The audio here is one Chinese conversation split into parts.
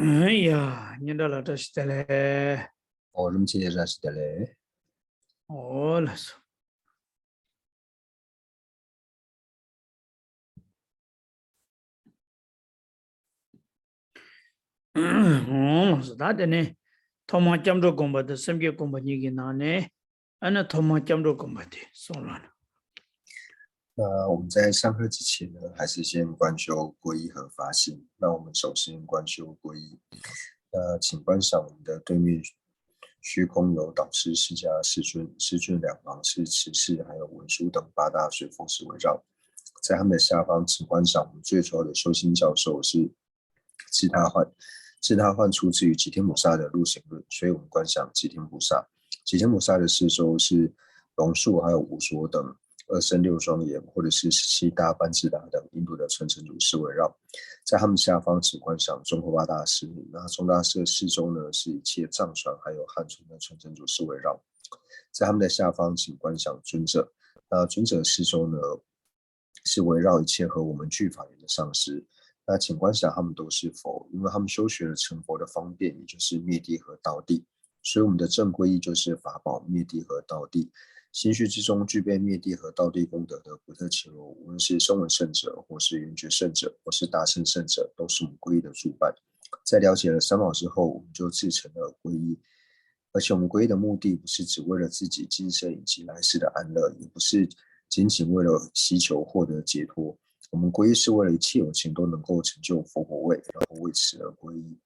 哎呀，你这老这是的嘞，Olumsizce rastele. 哦，那是，是他的呢。他们讲着公布的，身边公布你给哪呢？俺那他们讲着公布的，算了。那我们在上课之前呢，还是先观修皈依和发心。那我们首先观修皈依。请观赏我们的对面虚空有导师释迦世尊，世尊两旁是持世，还有文殊等八大随佛使围绕。在他们的下方，请观赏我们最主要的修心教授是智他幻。智他幻出自于吉天菩萨的入行论，所以我们观想吉天菩萨。吉天菩萨的四周是龙树，还有无所等二生六庄严，或者是17大班智达等印度的传承祖师围绕。在他们下方，请观赏中华大师。那中大师的四周呢，是一切藏传还有汉传的传承祖师围绕。在他们的下方，请观赏尊者。那尊者四周呢，是围绕一切和我们具法缘的上师。那请观想他们都是佛，因为他们修学了成佛的方便，也就是灭地和道地。所以我们的正皈依就是法宝灭地和道地。心绪之中具备灭地和道地功德的不特伽罗，无论是声闻圣者，或是缘觉圣者，或是大乘圣者，都是我们皈依的主伴。在了解了三宝之后，我们就自成了皈依。而且我们皈依的目的不是只为了自己今生以及来世的安乐，也不是仅仅为了祈求获得解脱。我们皈依是为了一切有情都能够成就佛果位，然后为此而皈依。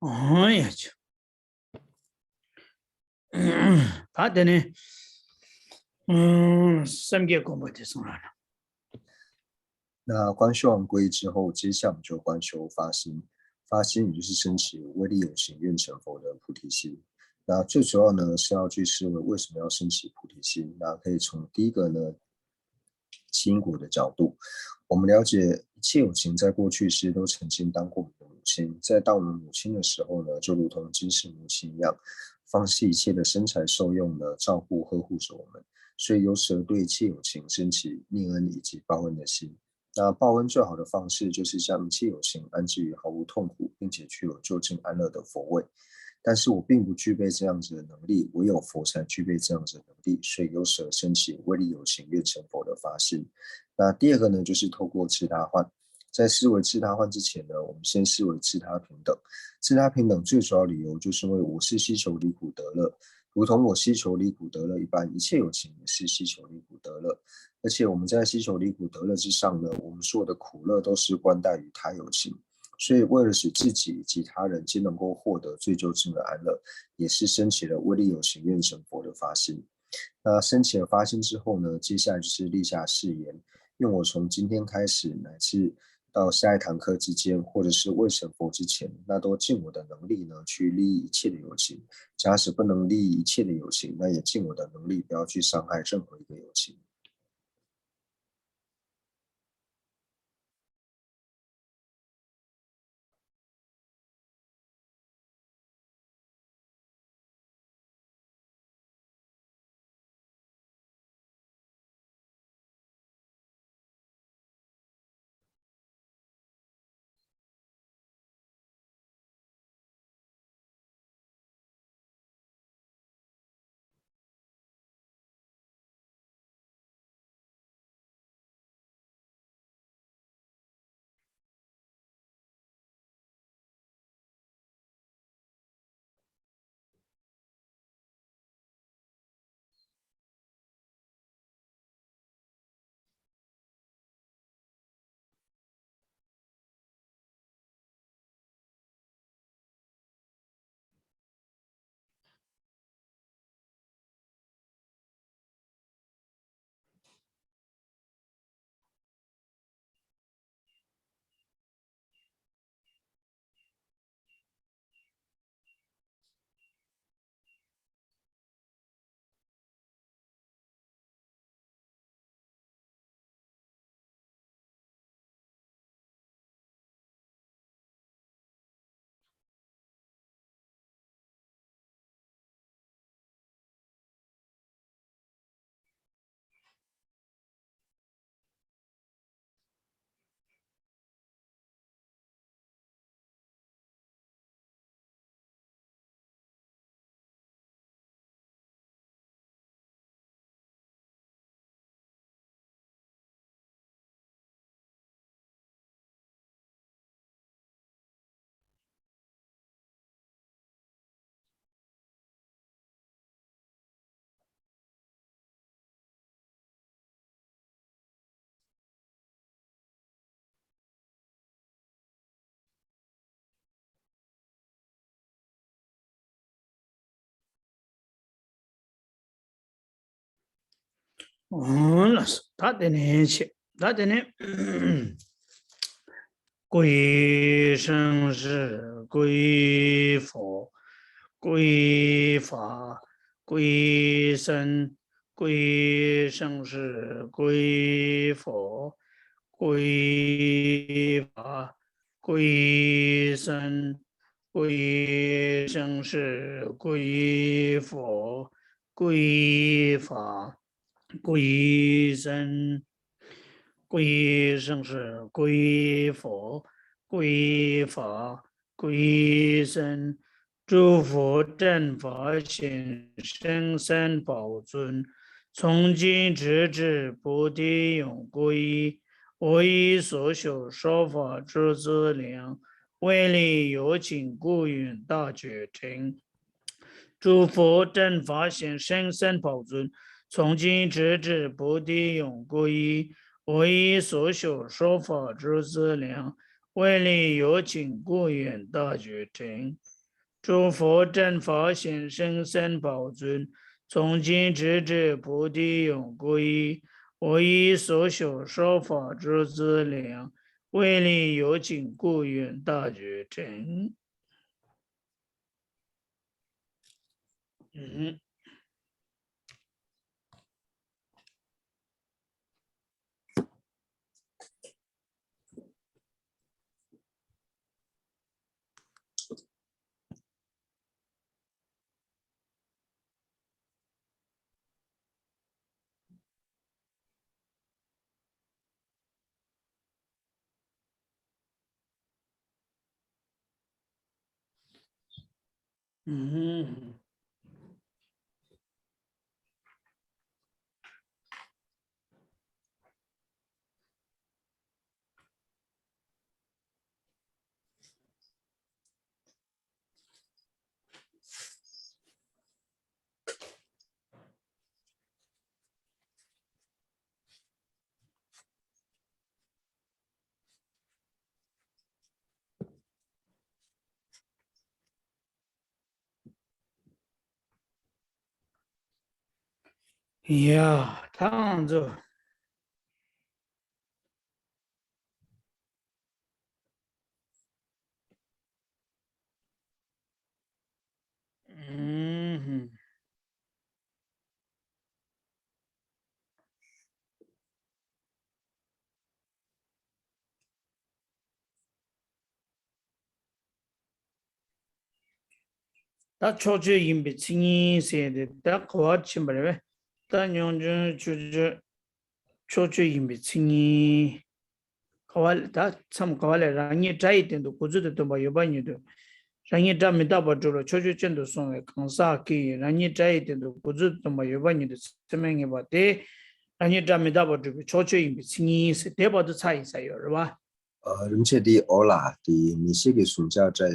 哎呀，就，他的呢，三个公布的送来了。那观修完皈依之后，接下来我们就观修发心。发心也就是升起威力有情愿成佛的菩提心。那最主要呢是要去思维为什么要升起菩提心。那可以从第一个呢因果的角度，我们了解一切有情在过去时都曾经当过我们的母亲，在当我们母亲的时候呢，就如同今世母亲一样，放弃一切的生财受用呢，照顾呵护着我们。所以由此而对一切有情升起念恩以及报恩的心。那报恩最好的方式就是将一切有情安置于毫无痛苦，并且具有究竟安乐的佛位。但是我并不具备这样子的能力，唯有佛才具备这样子的能力，所以由此而升起威力有情愿成佛的发心。那第二个呢，就是透过自他换。在思维自他换之前呢，我们先思维自他平等。自他平等最主要理由就是因为我是希求离苦得乐，如同我希求离苦得乐一般，一切有情也是希求离苦得乐。而且我们在希求离苦得乐之上呢，我们所有的苦乐都是关待于他有情。所以为了使自己以及他人皆能够获得最究竟的安乐，也是升起了威力有情愿成佛的发心。那升起了发心之后呢，接下来就是立下誓言，愿我从今天开始乃至到下一堂课之间，或者是未成佛之前，那都尽我的能力呢，去利益一切的有情。假使不能利益一切的有情，那也尽我的能力，不要去伤害任何一个有情。那是他的呢，去，他的呢，归生是归佛，归法，归僧，归生是归佛，归法，归僧，归生是归佛，归法。归僧，归圣是归佛，归法，归僧，诸佛正法显生三宝尊，从今直至菩提永归依，我以所修说法之资粮，为利有情故愿大觉成。诸佛正法显生三宝尊。从今直至菩提永归依，我以所修说法之资粮，为令有情故远大觉成。诸佛正法显生生宝尊，从今直至菩提永归依。我以所修说法之资粮，为令有情故远大觉成。呀，躺着。다 초주 임비 칭이 세데 다 거와 침벌에 다 용준 주주 초주 임비 칭이 거와 다참 거와래 랑이 자이된도 고주도 뭐 여반이도 랑이 잠이다 버주로 초주 전도 송에 강사기 랑이 자이된도 고주도 뭐 여반이도 설명해 봐대 랑이 잠이다 버주 초주 임비 칭이 세 대버도 차이 있어요, 是吧? 而且的欧拉的米西给暑假在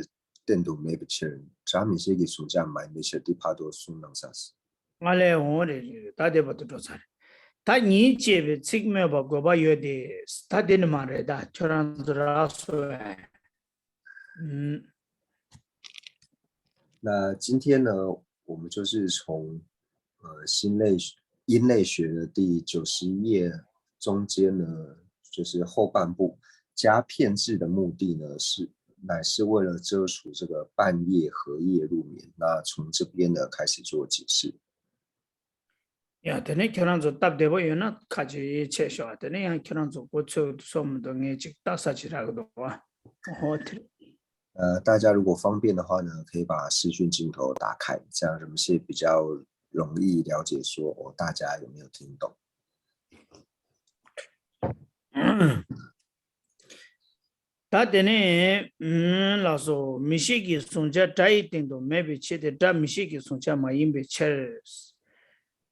电动没不切，咱米西给暑假买没切的怕多送能啥事。 알레 오래 다 대버도 조사. 다 니제베 책메 보고 봐요데 스타데는 말에다 저랑들아서 那今天呢，我们就是从音类学的第91页中间呢，就是后半部加片字的目的呢，乃是为了遮除这个半夜合夜入眠。那从这边呢开始做解释。 야, 되네 결혼조 답대보요나 같이 채셔. 되네 한 결혼조 고쳐 소문동에 직다사지라고도 와.大家如果方便的话呢，可以把视讯镜头打开，这样人是比较容易了解说大家有没有听懂。다 되네 라서 미시기 손자 다이딩도 매비 치데 다 미시기 손자 마임베 체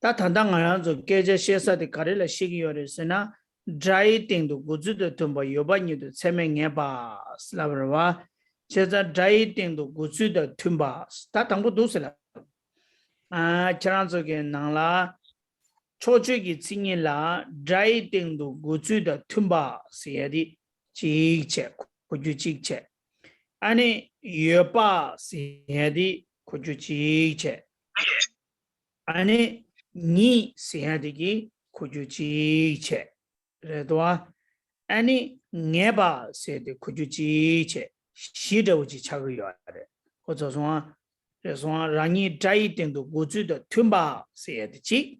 다 단당하면서 계제 시사데 가르라 시기요레스나 드라이팅도 고즈도 tumbo 요바니도 세명해 봐 슬라브와 제자 드라이팅도 고즈도 tumba 다 당부 도스라 아 저런저게 나라 초주기 칭이라 드라이팅도 고즈도 tumba 세디 직체 고주 직체 아니 여바 세디 고주 직체 아니 니 세하디기 고주지체 그래도와 아니 네바 세데 고주지체 시저우지 차고요래 고조송아 그래서 랑이 자이땡도 고주도 툼바 세야되지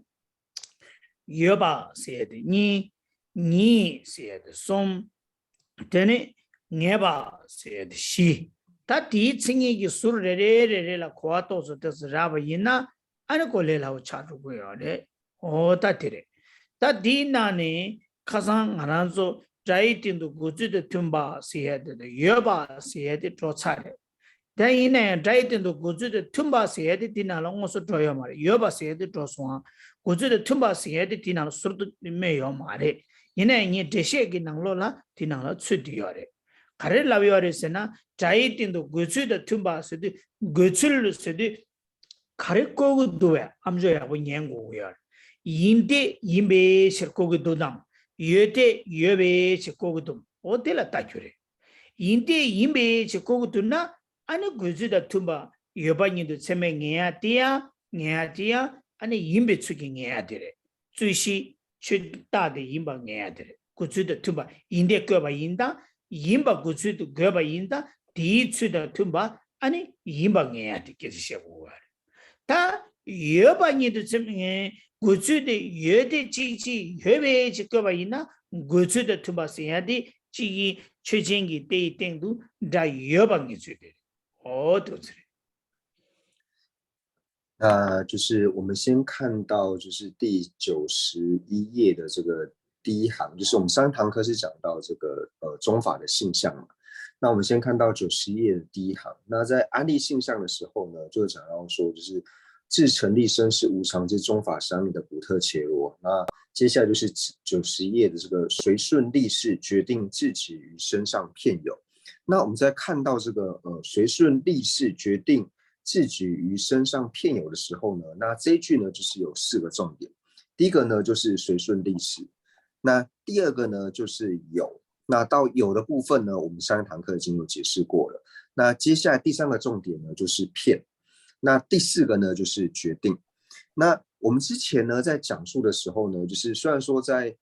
여바 세야되 니 세야되 솜 되네 네바 세야되 시 다디 칭이기 수르레레레라 고아토서 뜻 라바 이나 아니 골레라고 차르고요래 오다티레 다디나네 가상 안한소 자이팅도 고주도 툼바 세야데 여바 세야데 조차레 대인에 자이팅도 고주도 툼바 세야데 디나롱어서 줘요 말이 여바 세야데 조소아 고주도 툼바 세야데 디나로 수르도 메요 말이 이내 니 대셰기 나로라 디나로 추디요래 가레라비오레스나 자이팅도 고주도 tumba 세데 고출을 세데 가르코고 도에 암조야고 년고요 인데 임베 실코고 도담 여대 여베 실코고 도 어딜라 따주래 인데 임베 지고도나 아니 구즈다 툼바 여바니도 세메 녜야디야 아니 임베 추기 녜야디레 주시 최다의 임바 녜야디레 구즈다 툼바 인데 거바 인다 임바 구즈도 거바 인다 디츠다 툼바 아니 임바 녜야디 계시고 다 여바니도 세메 구즈데 여데 지지 여베 지거바 있나 구즈다 툼바세야디 지기 최진기 때땡도 다 여방이 주되 어떠세요? 那就是我们先看到就是第91页的这个第一行，就是我们上堂课是讲到这个中法的性相嘛。那我们先看到91页的第一行。那在安立性相的时候呢，就讲到说就是自成立生是无常之中法相应的不特切罗。那接下来就是91页的这个随顺立事决定自己于身上片有。那我们在看到这个随顺立事决定自己于身上片有的时候呢，那这一句呢就是有4个重点。第一个呢就是随顺立事，那第二个呢就是有。那到有的部分呢，我们上一堂课已经有解释过了。那接下来第3个重点呢就是片，那第4个呢就是决定。那我们之前呢在讲述的时候呢，就是虽然说在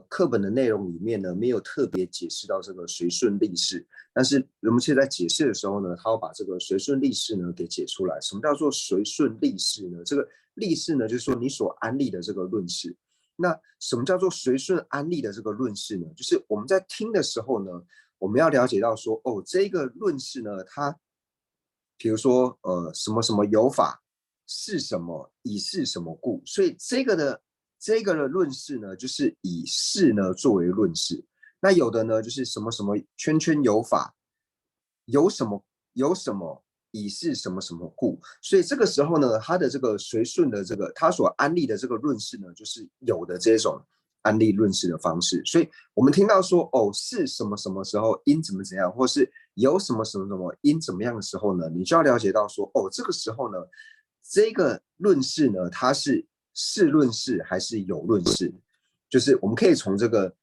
课本的内容里面呢没有特别解释到这个随顺立事，但是我们现在在解释的时候呢，他要把这个随顺立事呢给解出来。什么叫做随顺立事呢？这个立事呢就是说你所安立的这个论事。那什么叫做随顺安立的这个论事呢？就是我们在听的时候呢，我们要了解到说，哦，这个论事呢，它比如说什么什么有法是什么，以是什么故，所以这个的论事呢，就是以是呢作为论事。那有的呢就是什么什么圈圈有法，有什么以是什么什么故，所以这个时候呢，他的这个随顺的这个他所安立的这个论事呢，就是有的这种安立论事的方式。所以我们听到说哦是什么什么时候因怎么怎样，或是有什么什么什么因怎么样的时候呢，你就要了解到说哦这个时候呢，这个论事呢，它是论事还是有论事，就是我们可以从这个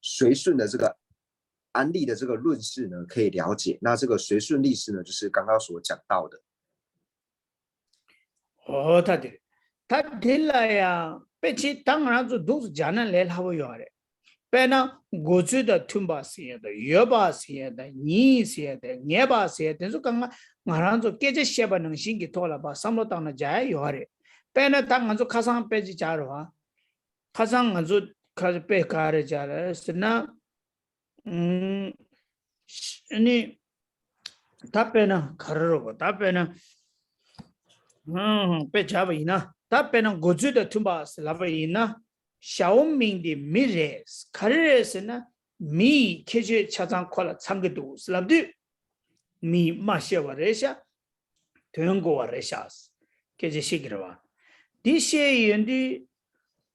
随顺的这个安立的这个论事呢可以了解。那这个随顺立事呢就是刚刚所讲到的。他听了呀被其当然就都是讲来他会有的别呢过去的听吧写的约吧写的你写的你吧写的就刚刚马上就给这些吧能心给拖了吧上路当了家有的别呢当然就卡上被家的话卡上就开始被家的家了是呢你답변은 가르고 답변은 배잡이나 답변은 고주도 tum바스 라바이나 샤오밍디 미레스 가르레스나 미 케제 차장 콜라 참게도 슬랍디 미 마셔와레샤 되는거와레샤스 케제 시기라와 디셰연디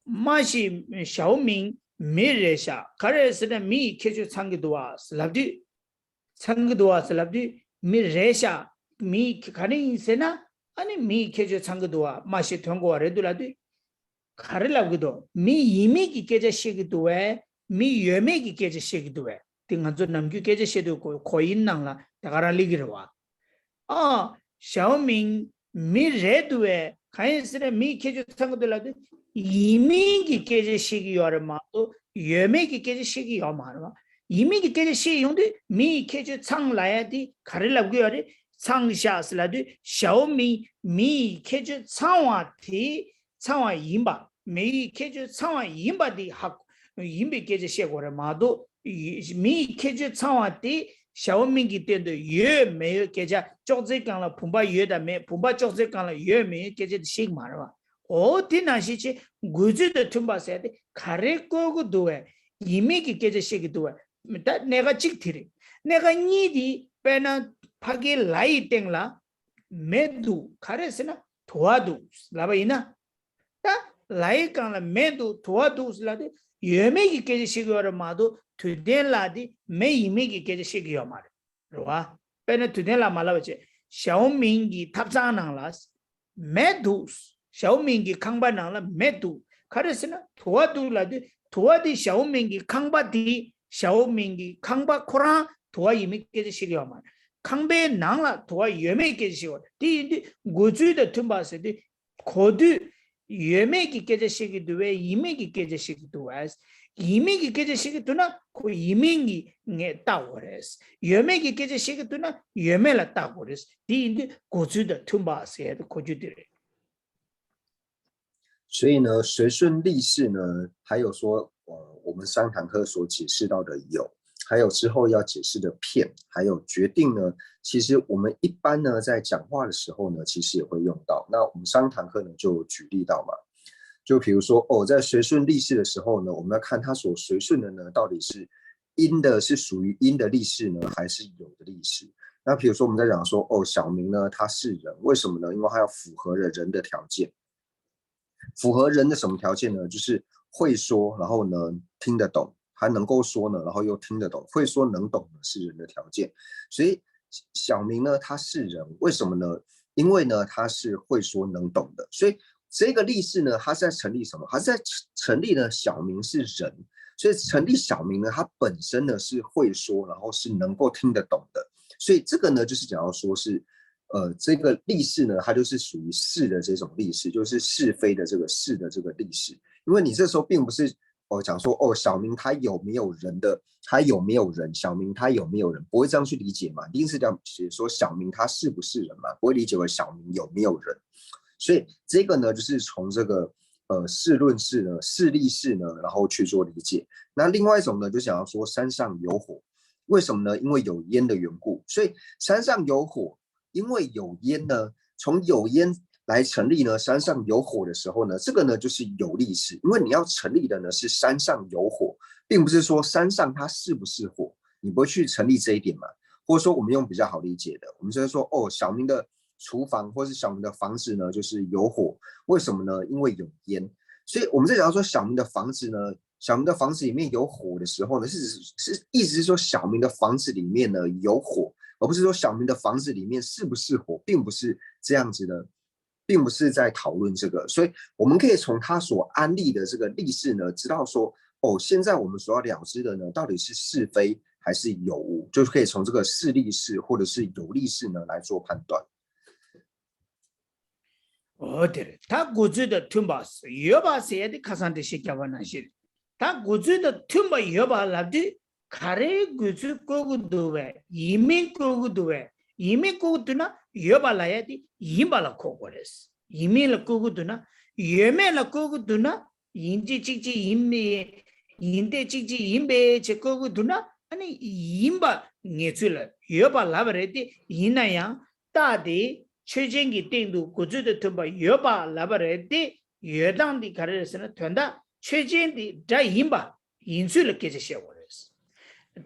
마시 샤오밍 미레샤 가르레스나 미 케제 참게도와 슬랍디 창그도와 슬랍디 미레샤 미 가능이세나 아니 미 케제 창그도와 마시 통고와 레둘라디 가르라고도 미 이미기 케제 시기도에 미 여메기 케제 시기도에 띵한조 남규 케제 시도 고인낭라 다가랄리기르와 샤오밍 미레도에 가인스레 미 케제 창그도라디 이미기 케제 시기요르마도 여메기 케제 시기요마르마 이미 계제 시용도 미 계제 창라야디 가르라고요. 창샤스라디 샤오미 미 계제 창와티 창와 임바 미 계제 창와 임바디 학 임비 계제 시고를 마도 미 계제 창와티 샤오미기 때도 예 매일 계제 쪽제강라 분바 예다매 분바 쪽제강라 예 매일 계제 시마라 어디 나시지 구즈도 tum바세데 가르고고도에 이미기 계제 시기도에 내가 직티리 내가 니디 빼나 파기 라이 땡라 메두 가레스나 도와두 라바이나 다 라이 깡라 메두 도와두 슬라데 예메기 깨지 시기어를 마도 투덴라디 메 이메기 깨지 시기어 말 로와 빼나 투덴라 말라버체 샤오밍기 탑장낭라스 메두 샤오밍기 강바낭라 메두 가레스나 도와두라디 도와디 샤오밍기 강바디 샤오밍기 강바 코라 도와 이미 깨지시려 말 강배 낭라 도와 예매 깨지시고 디 고주의 틈바세디 코드 예매기 깨지시기도 왜 이매기 깨지시기도 왜 이매기 깨지시기도나 그 이매기 네 따오레스 예매기 깨지시기도나 예매라 따오레스 디 고주의 틈바세 고주들이 所以呢，随顺立事呢，还有说，我们上堂课所解释到的有，还有之后要解释的片，还有决定呢，其实我们一般呢在讲话的时候呢，其实也会用到。那我们上堂课呢就举例到嘛，就比如说在随顺立事的时候呢，我们要看它所随顺的呢，到底是因的是属于因的立事呢，还是有的立事？那比如说我们在讲说，小明呢他是人，为什么呢？因为他要符合了人的条件。符合人的什么条件呢？就是会说，然后呢听得懂，还能够说呢，然后又听得懂。会说能懂呢是人的条件，所以小明呢他是人，为什么呢？因为呢他是会说能懂的，所以这个立事呢，它是在成立什么？它是在成立呢小明是人，所以成立小明呢，他本身呢是会说，然后是能够听得懂的，所以这个呢就是讲到说是。这个立事呢，它就是属于是的这种立事，就是是非的这个是的这个立事。因为你这时候并不是讲说小明他有没有人的，他有没有人，小明他有没有人，不会这样去理解嘛？一定是这样写说小明他是不是人嘛？不会理解为小明有没有人。所以这个呢，就是从这个事论事呢，事立事呢，然后去做理解。那另外一种呢，就想要说山上有火，为什么呢？因为有烟的缘故，所以山上有火。因为有烟呢，从有烟来成立呢，山上有火的时候呢，这个呢就是有立事，因为你要成立的呢是山上有火，并不是说山上它是不是火，你不会去成立这一点嘛？或者说我们用比较好理解的，我们就会说小明的厨房或是小明的房子呢就是有火，为什么呢？因为有烟，所以我们在讲说小明的房子呢，小明的房子里面有火的时候呢，意思是说小明的房子里面呢有火。而不是说小明的房子里面是不是火，并不是这样子的，并不是在讨论这个，所以我们可以从他所安立的这个立事呢，知道说，现在我们所要了知的呢，到底是是非还是有无，就是可以从这个是立事或者是有立事呢来做判断。对，他古字的听吧是，有把谁的看上的些讲话那些，他古字的听吧有把那的。카레 구주 고구도에 이민 고구도에 이민 고구도나 여발라야디 이발라 고고레스 이민을 고구도나 여매라 고구도나 인지 직지 인미 인데 직지 인베 제 고구도나 아니 임바 녜줄라 여발라버레디 이나야 따디 최전기 땡도 구주도 tum바 여발라버레디 여당디 가르에서는 된다 최전디 자 임바 인술을 깨지셔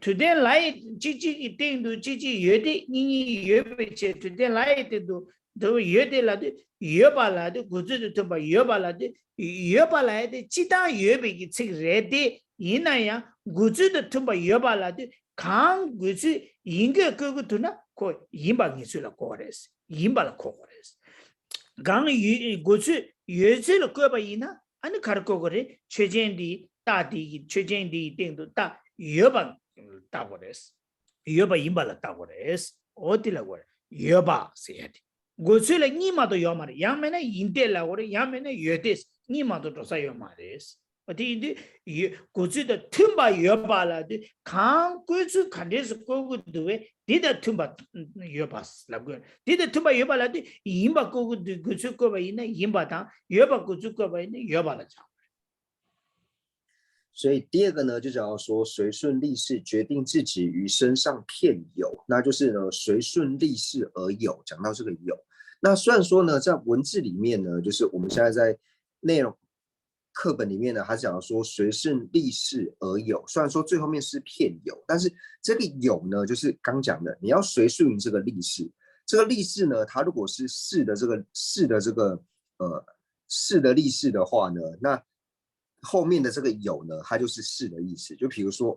today light 지지 땡도 지지 여대 니니 여베체 today light도 더 여대라도 여발라도 고즈도 좀 여발라도 여발라야데 지다 여베기 책 레데 이나야 고즈도 좀 여발라도 강 고즈 인게 그거도나 고 임방이 줄라 고레스 임발라 고레스 강 고즈 여즈를 거봐 이나 아니 가르고 그래 최전디 다디 최전디 땡도 다 여방 따고레스 여바 임발라 따고레스 어디라고 여바 세야디 고슬에 니마도 여마리 야메네 인텔라고레 야메네 여데스 니마도 도사 여마레스 어디인데 고즈도 틈바 여바라디 강 고즈 간데스 고고도에 디다 틈바 여바스 라고 디다 틈바 여바라디 임바 고고도 고즈 거바 이나 임바다 여바 고즈 거바 이나 여바라자所以第二个呢，就讲到说随顺立事，决定自己于身上片有，那就是呢随顺立事而有。讲到这个有，那虽然说呢，在文字里面呢，就是我们现在在内容课本里面呢，它讲说随顺立事而有，虽然说最后面是片有，但是这个有呢，就是刚讲的，你要随顺于这个立事。这个立事呢，它如果是是的这个是的立事的话呢，那后面的这个有呢，它就是是的意思。就比如说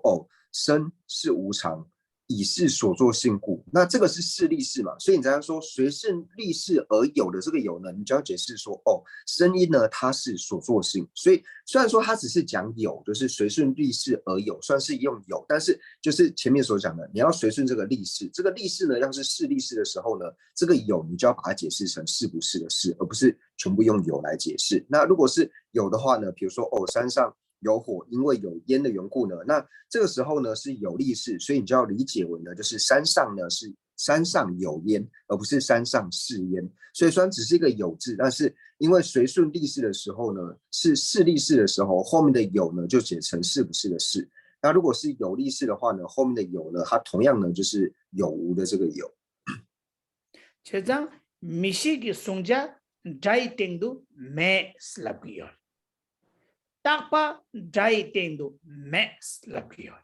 生是无常，以是所作性故，那这个是事立事嘛，所以你才说随顺立事而有的这个有呢，你就要解释说，哦，声音呢它是所作性，所以虽然说它只是讲有，就是随顺立事而有，算是用有，但是就是前面所讲的，你要随顺这个立事，这个立事呢，要是事立事的时候呢，这个有你就要把它解释成是不是的是，而不是全部用有来解释。那如果是有的话呢，比如说哦，山上有火，因为有烟的缘故呢，那这个时候呢是有立事，所以你就要理解为呢，就是山上呢是山上有烟，而不是山上是烟。所以虽然只是一个有字，但是因为随顺立事的时候呢，是事立事的时候，后面的有呢就解成是不是的是。那如果是有立事的话呢，后面的有呢，它同样呢就是有无的这个有。这张미시기 송자 자이 땡도 매 슬랍기요. 딱바 자이 땡도 매 슬랍기요.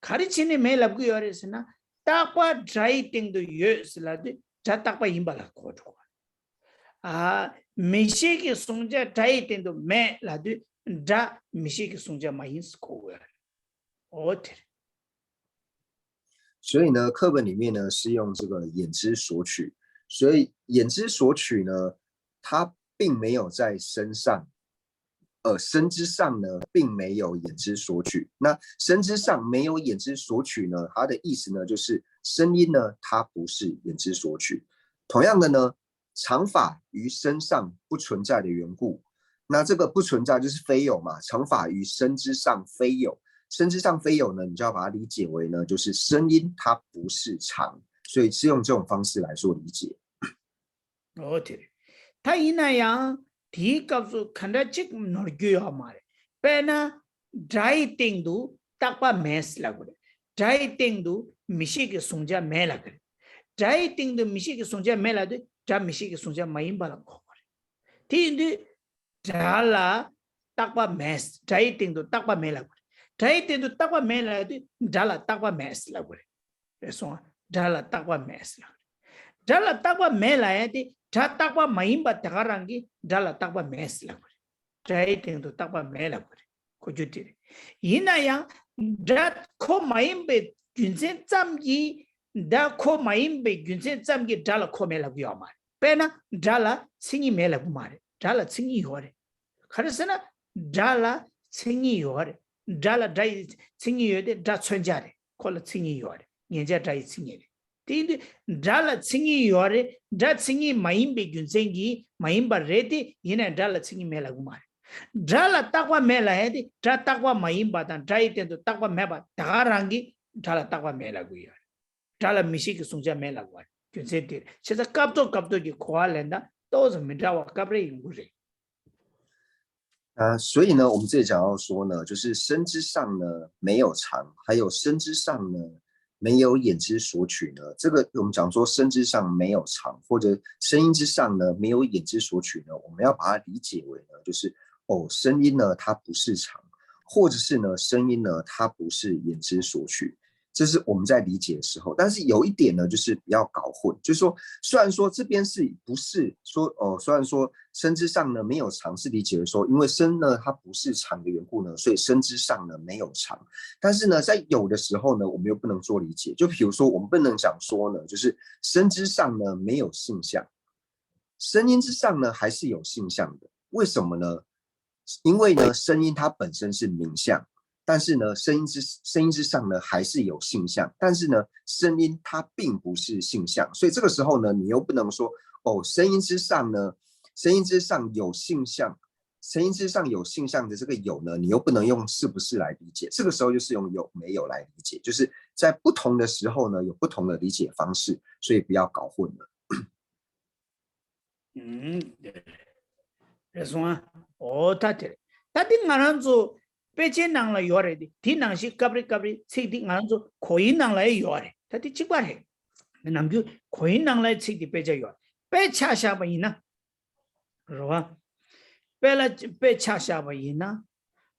가르치니 매 랍기요에서나 딱바 자이 땡도 여 슬라데 자 딱바 임발라 거죠. 아 미시기 송자 자이 땡도 매 라도 자 미시기 송자 마인스 거야. 어때? 所以呢，课本里面呢是用这个眼之所取，所以眼之所取呢，它并没有在身上，身之上呢并没有眼之所取。那身之上没有眼之所取呢，它的意思呢就是声音呢它不是眼之所取。同样的呢，常法于身上不存在的缘故，那这个不存在就是非有嘛，常法于身之上非有。身之上非有呢，你就要把它理解为呢，就是声音它不是常，所以是用这种方式来做理解。어때? 다 이나양 디값수 칸다직 놀교야 말해. 빼나 드라이 땡도 딱바 메스라 그래. 드라이 땡도 미시기 송자 메라 그래. 드라이 땡도 미시기 송자 메라도 자 미시기 송자 마임발라 거 그래. 디인데 달라 딱바 메스. 드라이 땡도 딱바 메라 그래. 드라이 땡도 딱바 메라도 달라 딱바 메스라 그래. 그래서 달라 딱바 메스라 그래. 달라 딱바 메라야디 자 딱바 마임바 타가랑기 달라 딱바 메스라 그래. 드라이 땡도 딱바 메라 그래. 고주디. 이나양 다코 마임베 균센 짬기 다코 마임베 균센 짬기 달라 코 메라고 요 말. 빼나 달라 칭이 메라고 말해. 달라 칭이 요래. 그래서나 달라 칭이 요래. 달라 다이 칭이 요래. 다 천자래. 콜라 칭이 요래. 년자 다이 칭이래. 근데 달라 칭이 요래. 다 칭이 마임베 균센기 마임바 레디 이나 달라 칭이 메라고 말해. 달라 딱과 메라 해디 다 딱과 마임바단 다이텐도 딱과 메바 다랑기 달라 딱과 메라고요. 달라 미시기 송자 메라고 할. 균센티. 진짜 갑도기 고알랜다. 또서 미다와 갑레 인구리. 所以呢，我们这里讲到说呢，就是身之上呢没有常，还有身之上呢没有眼之所取呢。这个我们讲说身之上没有常，或者声音之上呢没有眼之所取呢，我们要把它理解为呢，就是哦，声音呢它不是常，或者是呢声音呢它不是眼之所取。这是我们在理解的时候，但是有一点呢，就是不要搞混，就是说，虽然说这边是不是说虽然说身之上呢没有常，是理解为说，因为身呢它不是常的缘故呢，所以身之上呢没有常。但是呢，在有的时候呢，我们又不能做理解，就比如说，我们不能讲说呢，就是身之上呢没有性相，声音之上呢还是有性相的。为什么呢？因为呢，声音它本身是名相。但是呢，声音之上呢，还是有性相。但是呢，声音它并不是性相，所以这个时候呢，你又不能说哦，声音之上呢，声音之上有性相，声音之上有性相的这个有呢，你又不能用是不是来理解。这个时候就是用有没有来理解，就是在不同的时候呢，有不同的理解方式，所以不要搞混了。그래서 다들 말한조 빼제낭라 요래디 디낭시 까브리 책디 말한조 고인낭라 요래 다들 찍바해 남규 고인낭라 책디 빼자 요 빼차샤바이나 로와 빼차샤바이나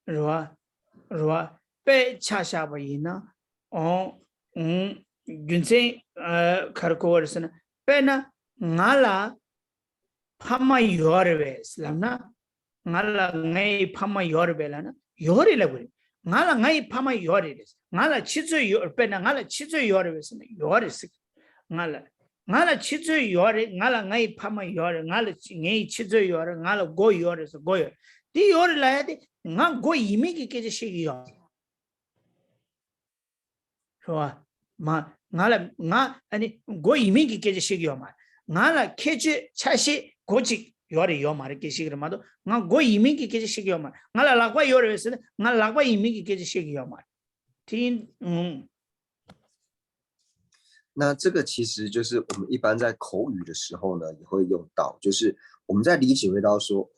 로와 빼차샤바이나 균세 카르코르스나 빼나 나라 파마 요르베 슬람나 나라 ngay pama yorbe la na yori la guri ngala ngay pama yori des ngala chizo yor pena ngala chizo yore wesne yore sik ngala chizo yore ngala ngai phama yore ngala ngai chizo yore ngala go yore so go yore di yore la ya di nga go imi ki ke shi yo so ma ngala nga ani go imi ki ke shi yo ma ngala keje chashi goji yore yo ma ke shi ma do nga go imi ki ke shi yo ma ngala lagwa yore wesne ngala lagwa imi ki ke shi yo ma那这个其实就是我们一般在口语的时候呢，也会用到，就是我们在理解会到说，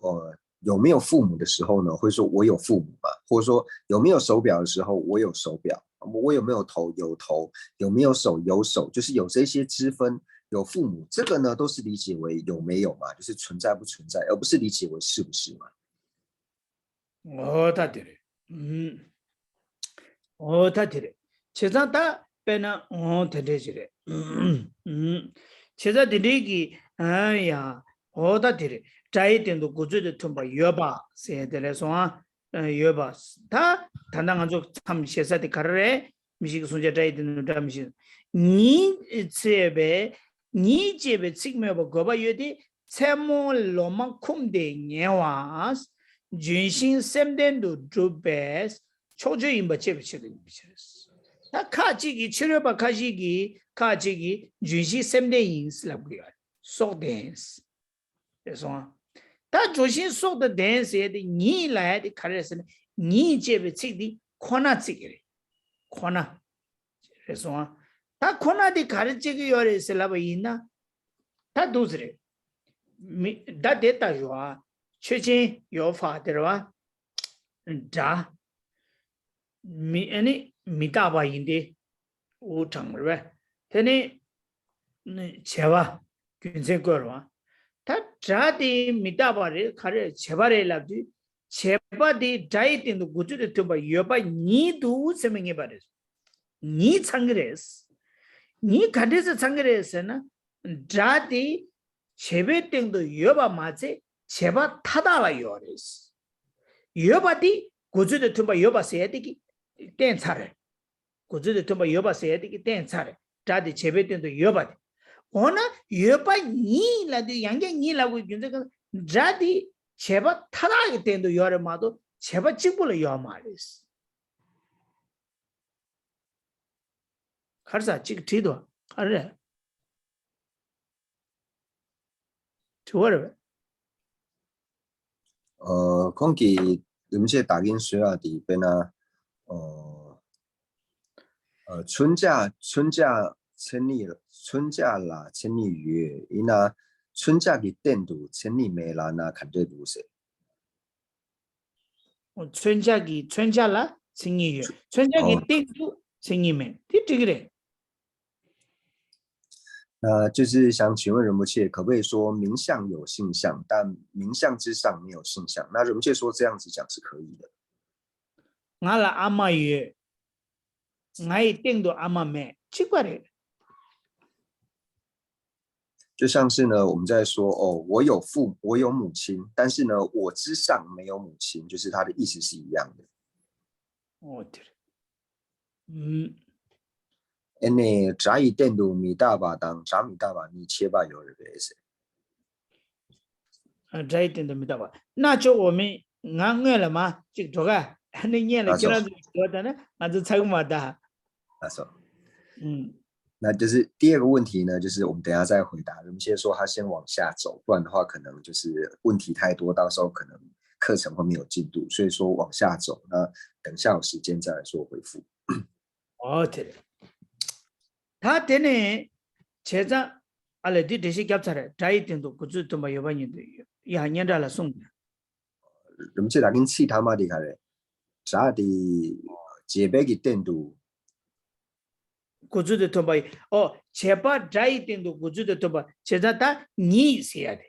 有没有父母的时候呢，会说我有父母嘛，或者说有没有手表的时候，我有手表，我有没有头有头，有没有手有手，就是有这些之分，有父母，这个呢都是理解为有没有嘛，就是存在不存在，而不是理解为是不是嘛。他对了，他对了，其实他变那对对对了，其实对这个，哎呀，他对了，这一点都估计的通过约吧，现在来说啊，约吧，他那个就他们现在的卡儿，米西个孙家这一点都他们是，你这边这没有个吧约的，才么罗马空的年华。军心三点都做白，超级应不接不起的，那卡这个吃了吧？卡这个军心三点因是那个少点是，是说，他军心少的点是的，你来的看的是呢，你接不起的，可能这个，可能，是说，他可能的看的这个要的是那个因呢，他都是的，没，他得打说啊。确实有法的话，米大把印的无成了呗，他呢，切吧，军事过了吧，他的米大把的，看着切吧的那句，切吧的这一点都估计的对吧？要把你都什么样吧的，你参个的是，你看的是参个的是呢，这的切吧点都要把嘛子。제바 타다라 요레스 여바디 고즈데 툼바 여바 세야디기 땡차레 고즈데 툼바 여바 세야디기 땡차레 자디 제베된도 여바디 오나 여바 니라디 양게 니라고 준데가 자디 제바 타다기 땡도 요레마도 제바 찍불로 요마레스 카르사 찍 티도 아래 좋아요讲起有些打跟水啊的边啊，春假千里月，伊那春假的电度千里梅兰那看这多些。春假啦千里月，春假的电度千里梅，这个嘞。那就是想请问仁波切，可不可以说名相有性相，但名相之上没有性相？那仁波切说这样子讲是可以的。我啦阿妈月，我一定都阿妈妹，奇怪的。就像是呢，我们在说我有母亲，但是呢，我之上没有母亲，就是他的意思是一样的。对，ene trai tendu mitaba tang mitaba ni cheba有的是。trai tendu mitaba，那就我们俺了嘛，这个那念了，今天说的呢，俺就猜嘛的。那就是第二个问题呢，就是我们等一下再回答。我们先说他先往下走，不然的话可能就是问题太多，到时候可能课程会没有进度，所以说往下走。那等下有时间再来做回复。对。他等呢，现在阿拉的这些检查的，这一点都不知道嘛，有半年的，也年到了送的。我们这打跟其他嘛的看嘞，啥的这边的电度，不知道嘛，这把这一点都不知道嘛，现在他你写的，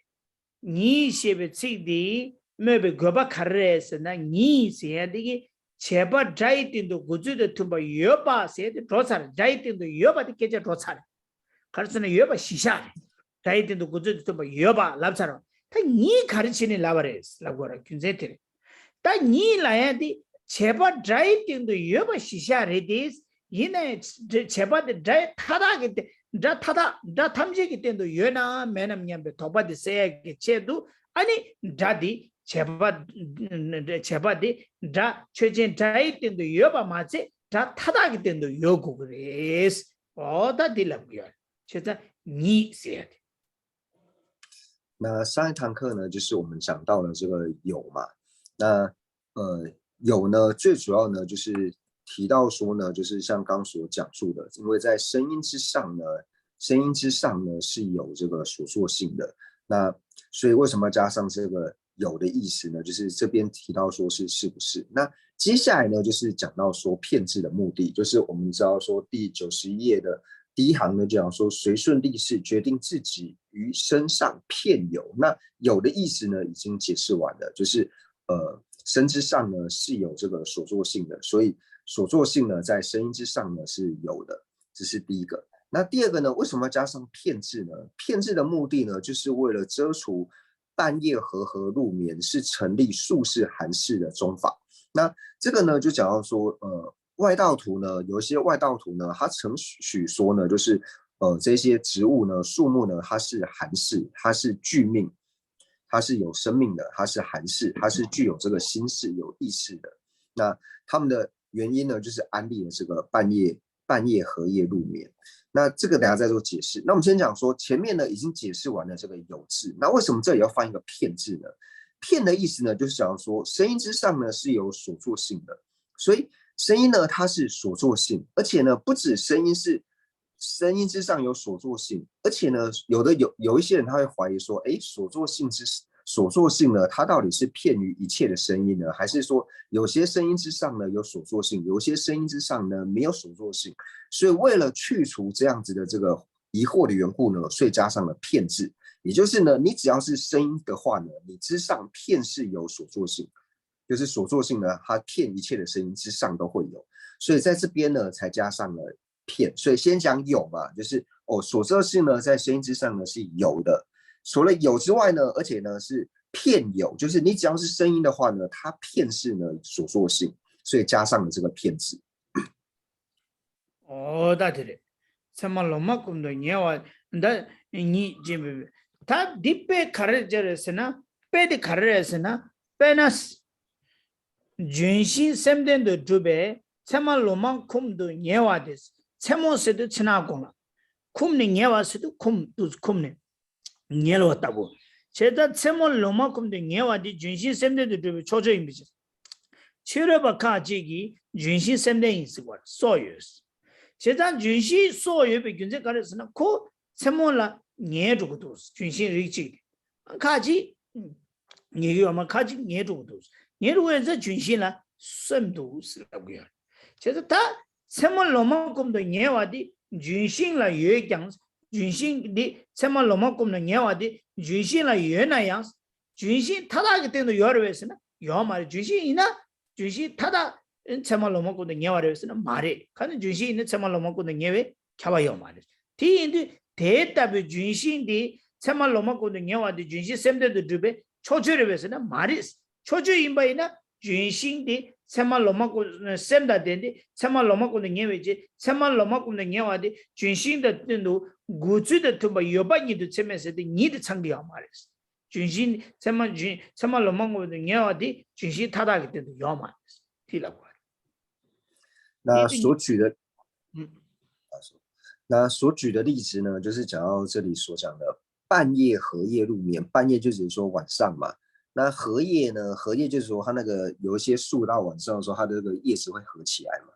你写的这的，没被个把看的是那你写的。제바 자이딘도 구주도 tumba 여바 세데 조사를 자이딘도 여바디 깨져 조사를 가르치는 여바 시샤 자이딘도 구주도 tumba 여바 랍사로 다니 가르치는 라바레스 라고라 균제들 다니 라야디 제바 드라이 띵도 여바 시샤레디스 이네 제바 드라이 타다게 다 타다 다 탐지기 때도 여나 매남냠베 도바디 세게 제도 아니 다디 제바디 다 최진 드라이 띵도 여바 마제 다 타다게 때도 여고 그레스 어다 딜랍이야 제가 니 세야 돼那上一堂课呢，就是我们讲到了这个有嘛，那有呢，最主要呢就是提到说呢，就是像刚所讲述的，因为在声音之上呢是有这个所作性的，那所以为什么加上这个有的意思呢？就是这边提到说是不是？那接下来呢，就是讲到说骗字的目的，就是我们知道说第91页的第一行呢，就讲说随顺力士决定自己于身上骗有。那有的意思呢，已经解释完了，就是身之上呢是有这个所作性的，所以所作性呢在声音之上呢是有的，这是第一个。那第二个呢，为什么要加上骗字呢？骗字的目的呢，就是为了遮除半夜和合入眠是成立术士函式的宗法。那这个呢，就讲到说，外道徒呢，有一些外道徒呢，他承许说呢，就是这些植物呢、树木呢，它是函式，它是具命，它是有生命的，它是函式，它是具有这个心识、有意识的。那他们的原因呢，就是安立了这个半夜合夜入眠。那这个等一下再做解释。那我们先讲说，前面呢已经解释完了这个有字，那为什么这里要放一个骗字呢？骗的意思呢，就是讲说声音之上呢是有所作性的，所以声音呢它是所作性，而且呢不止声音是声音之上有所作性，而且呢有一些人他会怀疑说，所作性呢，它到底是骗于一切的声音呢，还是说有些声音之上呢有所作性，有些声音之上呢没有所作性？所以为了去除这样子的这个疑惑的缘故呢，所以加上了骗字，也就是呢，你只要是声音的话呢，你之上骗是有所作性，就是所作性呢，它骗一切的声音之上都会有，所以在这边呢才加上了骗。所以先讲有嘛，就是所作性呢在声音之上呢是有的。除了有之外呢，而且呢是骗有，就是你只要是声音的话呢，它骗是呢所作性，所以加上了这个骗字。다 들어. 참말로 막금도 녀와 나 니 집에 다 딥에 가르쳐서나 빼디 가르쳐서나 빼나스 준신 샘된도 두배 참말로 막금도 녀와데스 참모세도 지나고나 쿰니 녀와스도 쿰도 쿰니 녀로 왔다고 제가 참말로 막금도 녀와디 준신 샘된도 두배 초조입니다. 치료바 가지기 준신 샘된 있고 소유스 제단 준시 소유의 균제 가르스나 코 세몰라 녀주고도 준시 리지 가지 녀요마 가지 녀주고도 녀루에서 준시나 셈도스라고요. 제가 다 세몰로만큼도 녀와디 준신라 유의장 준신이 세몰로만큼도 녀와디 준신라 유의나양 준신 타다기 때문에 여러에서는 요말 준신이나 준시 타다 참말로 먹고도 녀와르스는 말이 가는 준시 있는 참말로 먹고도 녀외 켜봐요 말이 뒤인데 대답의 준시인데 참말로 먹고도 녀와디 준시 샘들도 두배 초주르에서는 말이 초주인바이나 준시인데 참말로 먹고도 샘다 된데 참말로 먹고도 녀외지 참말로 먹고도 녀와디 준시인도 또 구주도 또 여반이도 참에서도 니도 창리야 말이 준신 참말로 먹고도 녀와디 준시 타다기 때도 요 말이 뒤라고那所举的例子呢，就是讲到这里所讲的半夜合夜入眠，半夜就只是说晚上嘛。那合夜呢，合夜就是说它那个有一些树到晚上的时候，它的这个叶子会合起来嘛，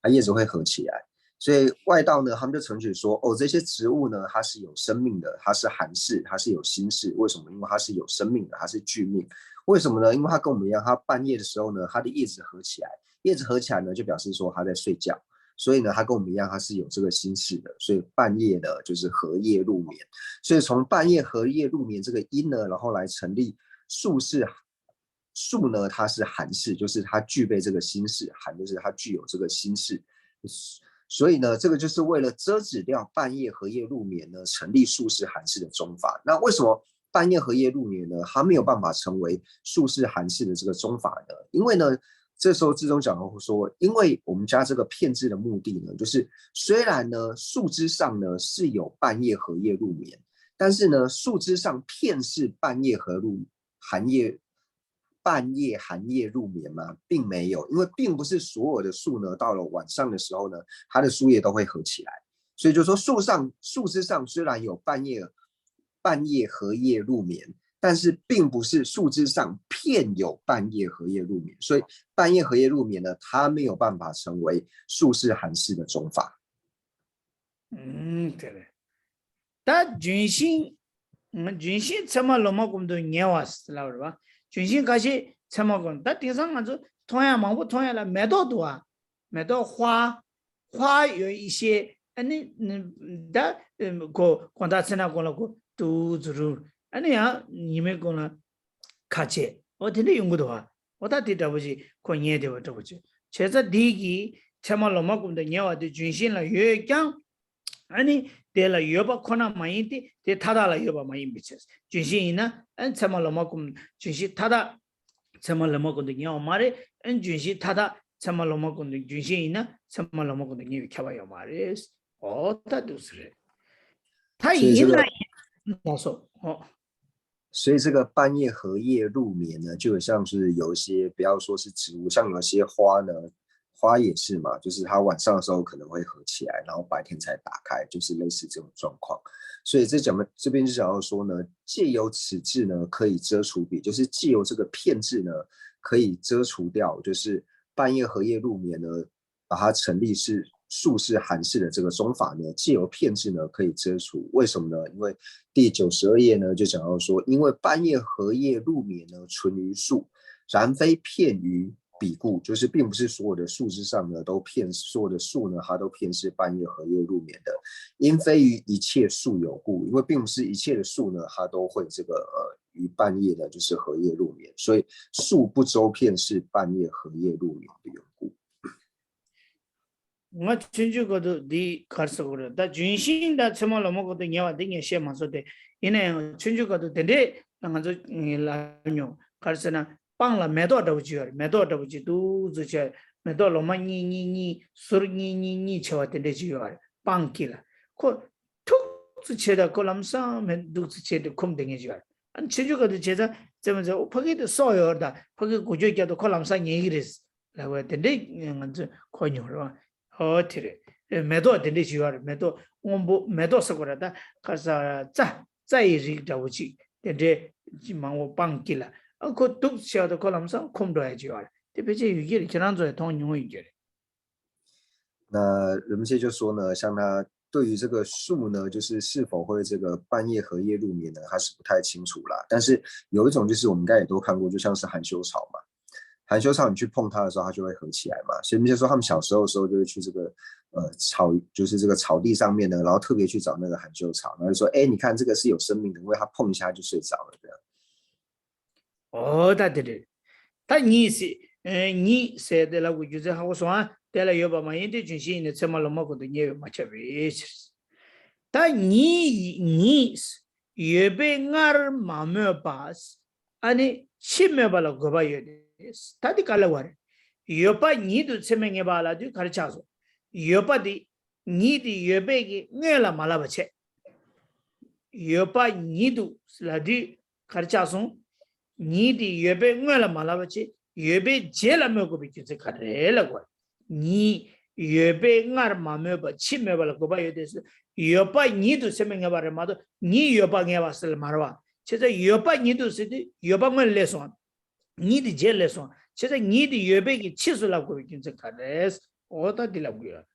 它叶子会合起来。所以外道呢，他们就承许说，这些植物呢，它是有生命的，它是函式，它是有心识。为什么？因为它是有生命的，它是具命。为什么呢？因为它跟我们一样，它半夜的时候呢，它的叶子合起来。叶子合起来呢，就表示说他在睡觉，所以呢，他跟我们一样，他是有这个心识的，所以半夜呢就是合夜入眠，所以从半夜合夜入眠这个音呢，然后来成立术士，术呢它是函式，就是它具备这个心识，函就是它具有这个心识，所以呢，这个就是为了遮止掉半夜合夜入眠呢，成立术士函式的宗法。那为什么半夜合夜入眠呢？它没有办法成为术士函式的这个宗法呢？因为呢。这时候智中讲说，因为我们加这个片字的目的呢，就是虽然呢树枝上呢是有半夜合夜入眠，但是呢树枝上片是半夜寒夜寒夜入眠吗？并没有，因为并不是所有的树呢到了晚上的时候呢，它的树叶都会合起来，所以就说树枝上虽然有半夜合夜入眠。但是并不是树枝上片有半夜合夜入眠，所以半夜合夜入眠呢，它没有办法成为术士函式的种法。对的。但军心怎么那么公都念瓦斯了是吧？军心开始怎么公？但顶上俺就同样忙不同样了，没多多啊，没多花有一些，光大城那过了过都就是你们讲了卡切，我听得用不多啊，我到底这不是过年的我这不是，其实第一怎么那么公的念瓦的军心了越讲。对了，越把可能满意的，对他大了越把满意不起。就是呢，怎么那么公，就是他的怎么那么公的要买的，就是他的怎么那么公的，就是呢，怎么那么公的你开玩笑买的，哦，他都是他一呢，我说哦。所以这个半夜合夜入眠呢，就像是有一些不要说是植物，像有些花呢，花也是嘛，就是它晚上的时候可能会合起来，然后白天才打开，就是类似这种状况。所以这边就讲到说呢，借由此字呢可以遮除笔，就是借由这个片字呢可以遮除掉，就是半夜合夜入眠呢，把它成立是术士函式的这个中法呢，借由片字呢可以遮除。为什么呢？因为第92页呢就讲到说，因为半夜合夜入眠呢存于术，然非片于彼故，就是并不是所有的树枝上呢都片，所有的树呢它都片是半夜合夜入眠的，因非于一切树有故，因为并不是一切的树呢它都会这个于半夜的就是合夜入眠，所以树不周遍是半夜合夜入眠的缘故。我春秋嗰度啲考试嗰度，但军心的怎么那么嗰度念话等于写嘛说的，因为春秋嗰度等的，那个就来用考试呢，帮了没多少句，都之前没多那么你说你吃话等的句话，帮起了，可突之前的可能上面都之前的空等的句话，春秋嗰度接着怎么着，拍个少有的，拍个国家叫做可能上年一的，来话等的，这可牛是吧？哦，对的，没多点的需要的，没多少个人的，可是再一日的我去，点的就忙我帮给了，可都晓得可能上空多还就要了，特别是有些人经常做通用语的。那人们就说呢，像他对于这个树呢，就是是否会这个半夜合夜入眠呢，他是不太清楚啦。但是有一种就是我们应该也都看过，就像是含羞草嘛。含羞草你去碰它的时候，它就会合起来嘛。所以就说他们小时候的时候就会去这个就是这个草地上面呢，然后特别去找那个含羞草，然后就说，哎，你看这个是有生命的，因为它碰一下就睡着了这样。哦，对，但你说的那个就是好说啊，对了，要把嘛，人家军心的怎么那么个的，你也没吃味吃。但你越被俺妈妈把，ani 七没把了个把有的，他的干了玩，越把你都吃没个把了就开始吃说，越把的你的越被个俺了嘛了不吃，越把你都是那的开始吃说，你的越被俺了嘛了不吃，越被接了没个被就是开始了玩，你越被俺妈妈把七没把了个把有的是。越把你都什么个把人嘛都，你越把俺把是了嘛是吧？其实越把你都是的，越把我来说，你的钱来说，其实你的越被给70了过去，这看的是我到底了不了。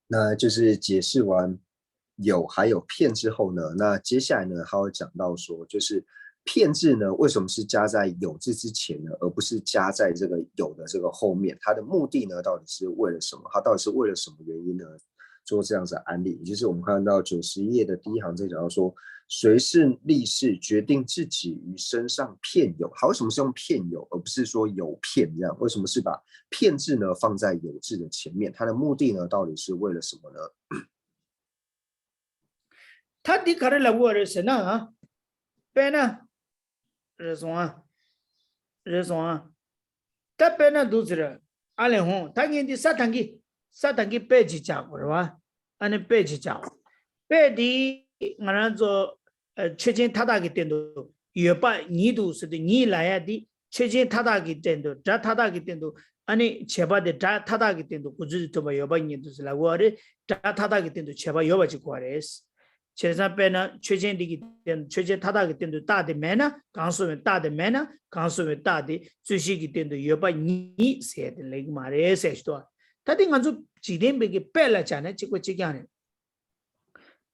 那就是解释完有还有片之后呢，那接下来呢，他会讲到说，就是片字呢，为什么是加在有字之前呢，而不是加在这个有的这个后面？它的目的呢，到底是为了什么？它到底是为了什么原因呢？做这样子的案例，也就是我们看到91页的第一行在讲到说，谁是立誓决定自己于身上片有？它为什么是用片有，而不是说有片这样？为什么是把片字呢放在有字的前面？它的目的呢，到底是为了什么呢？他的看的了我的是呢啊，别呢，日双啊， 답변나 두스라 알레 홍 당연히 사탕기 빼지 자고라 아니 빼지 자 빼디 나라서 최진 타다기 때도 여바 니도스도 니 라야디 최진 타다기 때도 다 타다기 때도 아니 제바데 다 타다기 때도 구주도 봐 여바 니도스라고 하래 다 타다기 때도 제바 여바지 고아레스 제사 빼나 최진디기 때 최진 타다기 때도 다데 매나 강소면 다데 매나 강소면 다데 주시기 때도 여바 니 세데 레기 마레 세스도 다디 간주 지덴베기 빼라잖아 지고 지기하네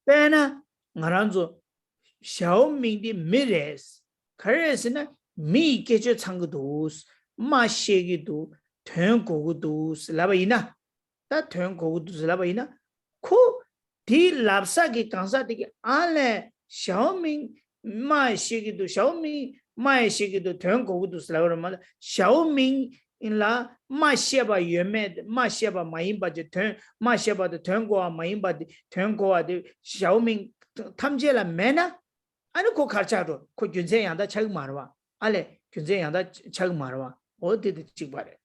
빼나 나란조 샤오밍디 미레스 카레스나 미 게저 창고도 마셰기도 된고고도 슬라바이나 다 된고고도 슬라바이나 코디 랍사기 강사디기 알레 샤오밍 마셰기도 샤오밍 마셰기도 된고고도 슬라바르마 샤오밍 인라 마셰바 예메 마셰바 마임바제 된 마셰바도 된고와 마임바디 된고와디 샤오밍 탐제라 메나 아니 고 가르쳐도 고 균세 양다 책 말아 알레 균세 양다 책 말아 어디도 찍바래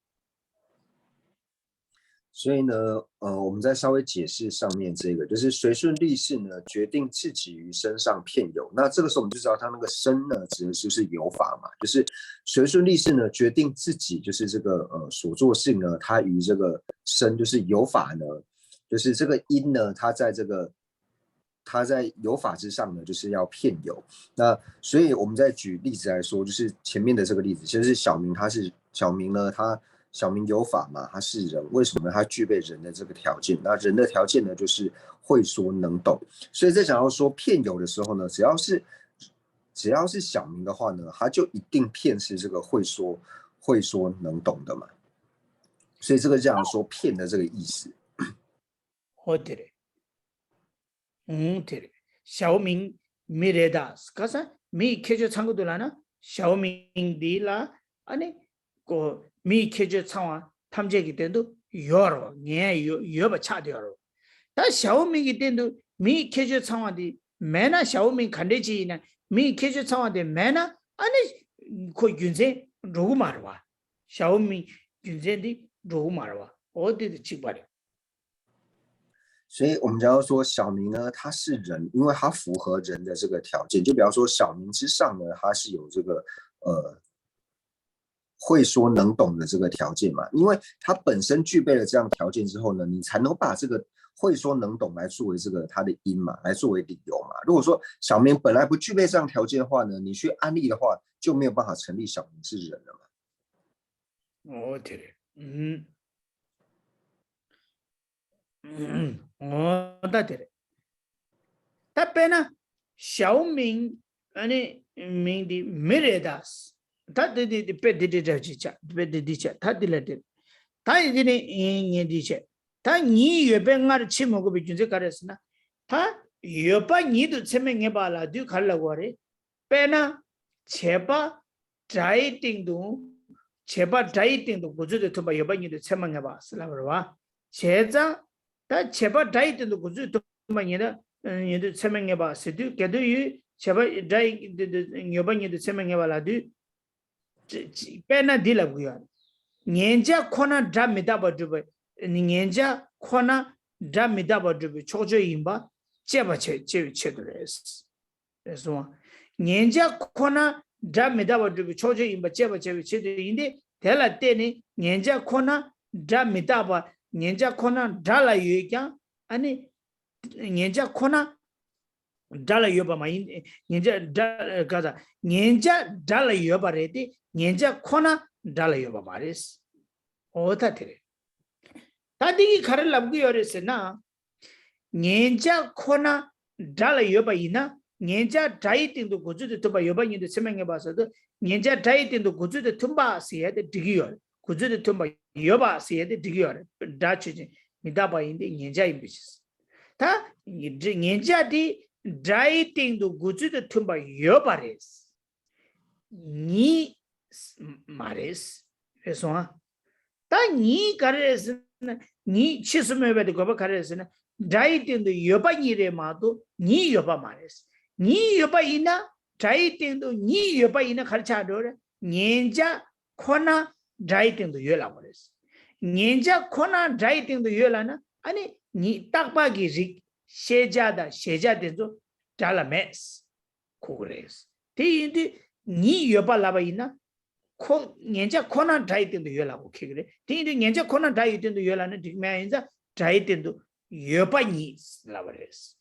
所以呢，我们再稍微解释上面这个，就是随顺力士呢，决定自己于身上片有。那这个时候我们就知道，他那个身呢，指的就是有法嘛，就是随顺力士呢，决定自己就是这个所作性呢，他于这个身就是有法呢，就是这个因呢，他在有法之上呢，就是要片有。那所以我们再举例子来说，就是前面的这个例子，就是小明呢，小明有法嘛，他是人，为什么他具备人的这个条件？那人的条件呢，就是会说能懂。所以在讲到说片有的时候呢，只要是小明的话呢，他就一定片是这个会说能懂的嘛。所以这个讲说片的这个意思。对的，小明没得的，可是没开始唱歌的啦，小明的啦，아니 그 미 계절 상황 탐지기 때도 여러 여러 차대요. 다 샤오밍이 때도 미 계절 상황이 매나 샤오밍 간대지나 미 계절 상황이 매나 아니 그 균세 누구 말와 샤오밍 균세디 누구 말와 어디도 찍바려. 所以我们讲到说小明呢，他是人，因为他符合人的这个条件。就比方说小明之上呢，他是有这个会说能懂的这个条件嘛，因为他本身具备了这样条件之后呢，你才能把这个会说能懂来作为这个他的因嘛，来作为理由嘛。如果说小明本来不具备这样条件的话呢，你去安利的话，就没有办法成立小明是人了嘛。对，对。但小明아니 민디 미레다스 다들이 베디디자지자 베디디자 다들레데 다이디니 인디체 다니 여뱅아르 치모고 비준세 가르스나 다 여바 니도 체명해 봐라 두 갈라고 하래 빼나 제바 다이팅도 고주도 더 여바 니도 체명해 봐 슬라버와 제자 다 제바 다이팅도 고주도 많이다 얘도 체명해 봐 세도 걔도 제바 다이 여바 니도 체명해 봐라도 빼나 딜라고요. 년자 코나 담미다버드 년자 코나 담미다버드 초조임바 제바체 제체드레스. 그래서 년자 코나 담미다버드 초조임바 제바체 제체드인데 텔라 때니 년자 코나 담미다바 년자 코나 달라 유익야 아니 년자 코나 달라 유바마인 년자 가자 년자 달라 유바레디 년자 코나 달라 유바 마레스 오타테레 다디기 카를 람고 요레스나 년자 코나 달라 유바이나 년자 다이팅도 고주도 tumba 유바인도 세명해 봐서도 년자 다이팅도 고주도 tumba 세야데 디기요 고주도 tumba 유바 세야데 디기요 다치지 미다바인데 년자 임비스 다 년자디 다이팅도 고주도 tumba 유바레스 니 마레스 그래서 다니 가레스 니 치스메베도 거바 가레스나 다이팅도 여바니레 마도 니 여바 마레스 니 여바이나 다이팅도 니 여바이나 가르쳐도래 년자 코나 dry ting도 요라 버렸어. 년자 코나 dry ting도 요라나 아니 니 딱박이 리 세자된도 잘라메스 고그레스. 대인데 니 요발라바 있나? 코 년자 코나 dry ting도 요라고 그래. 대인데 년자 코나 dry ting도 요라는 디면자 dry ting도 요바니 라버레스.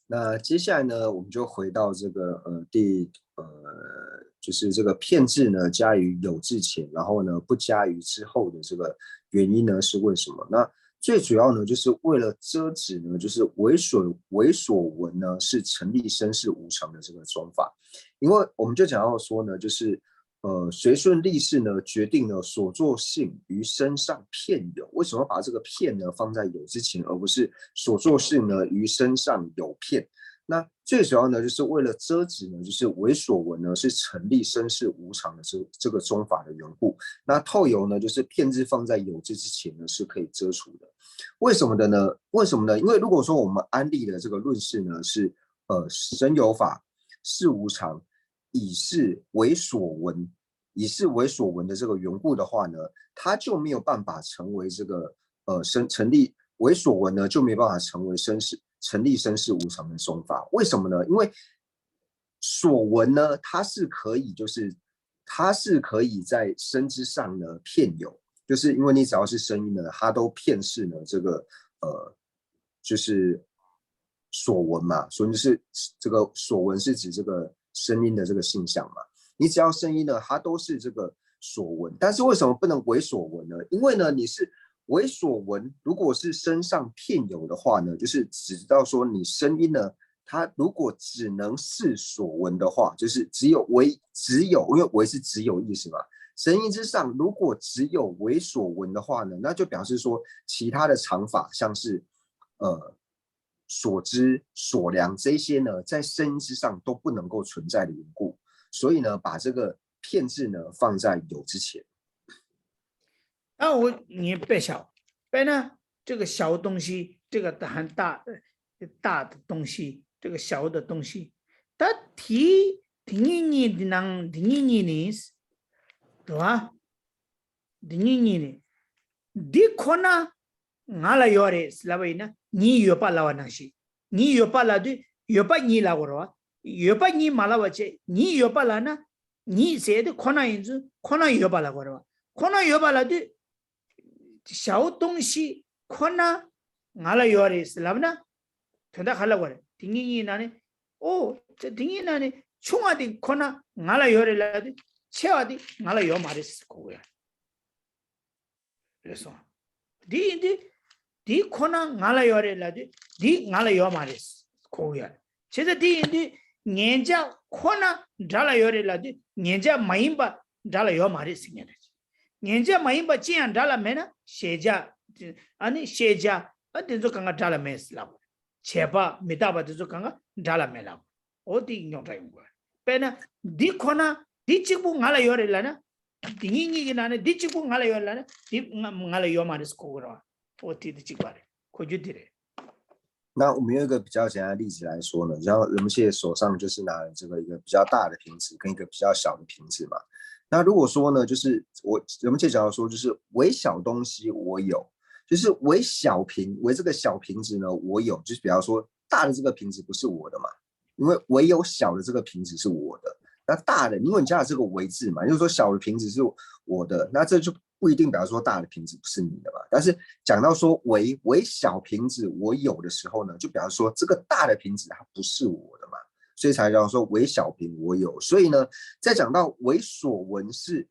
那接下来呢，我们就回到这个就是这个片字呢加于有字前，然后呢不加于之后的这个原因呢是为什么？那最主要呢就是为了遮止呢，就是为所闻呢是成立身世无常的这个宗法，因为我们就讲到说呢，就是随顺立事呢决定了所作性于身上片有，为什么把这个片呢放在有之前，而不是所作性呢于身上有片？那最主要呢，就是为了遮止呢，就是为所闻呢是成立身世无常的这个宗法的缘故。那透有呢，就是片字放在有字之前呢是可以遮除的。为什么的呢？为什么呢？因为如果说我们安立的这个论事呢是身有法，事无常，以是为所闻，以是为所闻的这个缘故的话呢，它就没有办法成为这个成立为所闻呢，就没办法成为成立身世无常的宗法。为什么呢？因为所闻呢，它是可以在身之上呢片有，就是因为你只要是声音呢，它都片示呢这个就是所闻嘛，所以就是这个所闻是指这个声音的这个性象嘛。你只要声音呢，它都是这个所闻，但是为什么不能为所闻呢？因为呢，你是为所闻，如果是身上片有的话呢，就是只知道说你声音呢，它如果只能是所闻的话，就是只有，因为为是只有意思嘛。声音之上，如果只有为所闻的话呢，那就表示说其他的常法，像是所知、所量这些呢，在声音之上都不能够存在的缘故，所以呢，把这个片字呢放在有之前。你别小，别呢这个小东西，这个很大的东西，这个小的东西，它提你的能你呢，对吧？你呢，你可能俺来要的是那位呢，你有把老那些，你有把老的有把你来我说，有把你马拉我去，你有把老呢，你谁的可能因子，可能有把老我说，可能有把老的。小东西可能俺来要的是那么呢？他那还来我的，听你那呢？哦，这听你那呢？穷啊的可能俺来要的来的，钱啊的俺来要嘛的是够呀。这说，第可能俺来要的来的，第俺来要嘛的是够呀。现在第人家可能咱来要的来的，人家没把咱来要嘛的是人家。人家没把钱拿了没呢？शे자 아니 शे자 어디서 강가 달라 메스라고 제바 미다바 되서 강가 달라 메라고 어디 용타인 거야. 배나 디코나 디치부 갈아 요래라나 딩이기 나네 디치부 갈아 요래라나 디 갈아 요마르스 코그라 어디 디치바래 고주디래. 那我们用一个比较简单的例子来说呢，然后人们现在手上就是拿了这个一个比较大的瓶子跟一个比较小的瓶子嘛。那如果说呢，就是人们讲到说，就是为小东西我有，就是为小瓶，为这个小瓶子呢我有，就是比方说大的这个瓶子不是我的嘛，因为唯有小的这个瓶子是我的。那大的，因为你加了这个为字嘛，就是说小的瓶子是我的，那这就不一定表示说大的瓶子不是你的嘛。但是讲到说为小瓶子我有的时候呢，就表示说这个大的瓶子它不是我的嘛。所以才叫说为小瓶我有，所以呢，在讲到为所闻是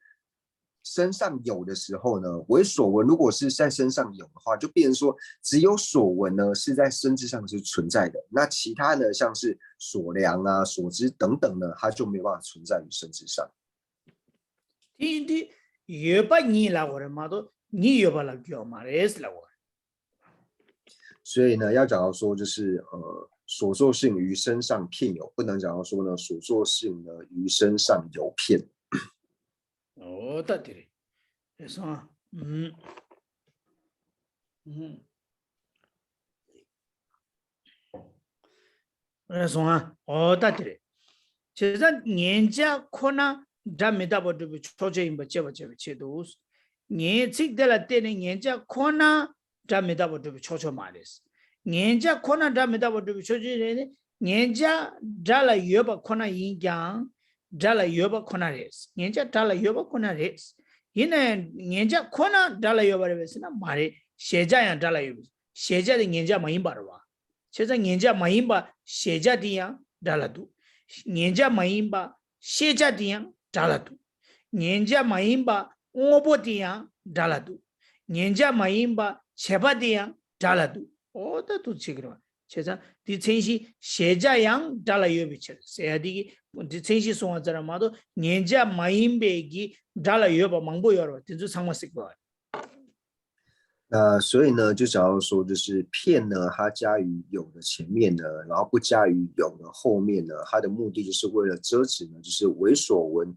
身上有的时候呢，为所闻如果是在身上有的话，就变成说只有所闻呢是在身之上是存在的，那其他的像是所量啊、所知等等呢，它就没有办法存在于身之上。第有把你来我的嘛都你有把了叫嘛也是了我。所以呢，要讲到说就是所作性于身上片有，不能讲到说呢所作性呢于身上有片。哦，对的，这是啊，这是啊，哦，对的。 제가 년자 코나 담에다버도 초제임바 제바제도 년 직들라 때는 년자 코나 담에다버도 초초 말했어. 년자 코나 담에다버도 초제네 년자 달라 여바 코나 인장 달라 여바 코나레스. 년자 달라 여바 코나레스. 이는 년자 코나 달라 여바레스나 말에 세자야 달라 여바. 세자의 년자 마임바르와. 세자 년자 마임바 세자디야 달라도 년자 마임바 세자디야 달라도 년자 마임바 오보디야 달라도 년자 마임바 제바디야 달라도 어다도 지그러 제자 디천시 세자양 달라요 비쳐 세야디기 디천시 송아자라마도 년자 마임베기 달라요 바 망보여로 진주 상마식과 所以呢，就假如说，就是片呢，它加于有的前面呢，然后不加于有的后面呢，它的目的就是为了遮止呢，就是为所闻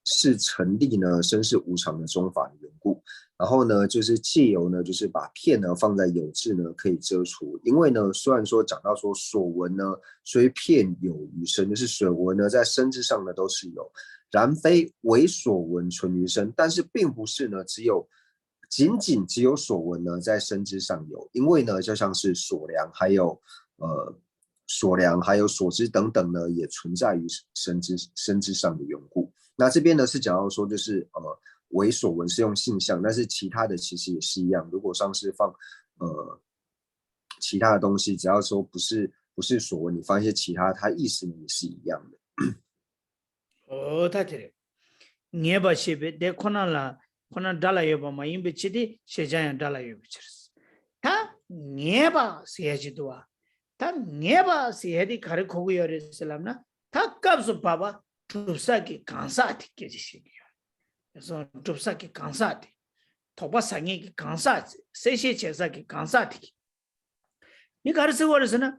是成立呢，身是无常的宗法的缘故。然后呢，就是借由呢，就是把片呢放在有字呢，可以遮除。因为呢，虽然说讲到说所闻呢，虽片有于身，就是所闻呢，在身之上呢都是有，然非为所闻存于身，但是并不是呢，仅仅只有所闻呢在身之上有，因为呢，就像是所量还有所知等等呢，也存在于身之上的缘故。那这边呢是讲到说，就是为所闻是用性相，但是其他的其实也是一样。如果像是放其他的东西，只要说不是所闻，你放一些其他，它意思呢也是一样的。他这里，你把西北的可能啦。 코나 달라요 봐 임베치디 세자야 달라요 비치스 다 네바 세야지도와 다 네바 세야디 가르코고 요레슬람나 다 값을 봐봐 줍사기 간사티 깨지시기야 그래서 줍사기 간사티 토바상이 간사티 세시 제사기 간사티 이 가르스 거르스나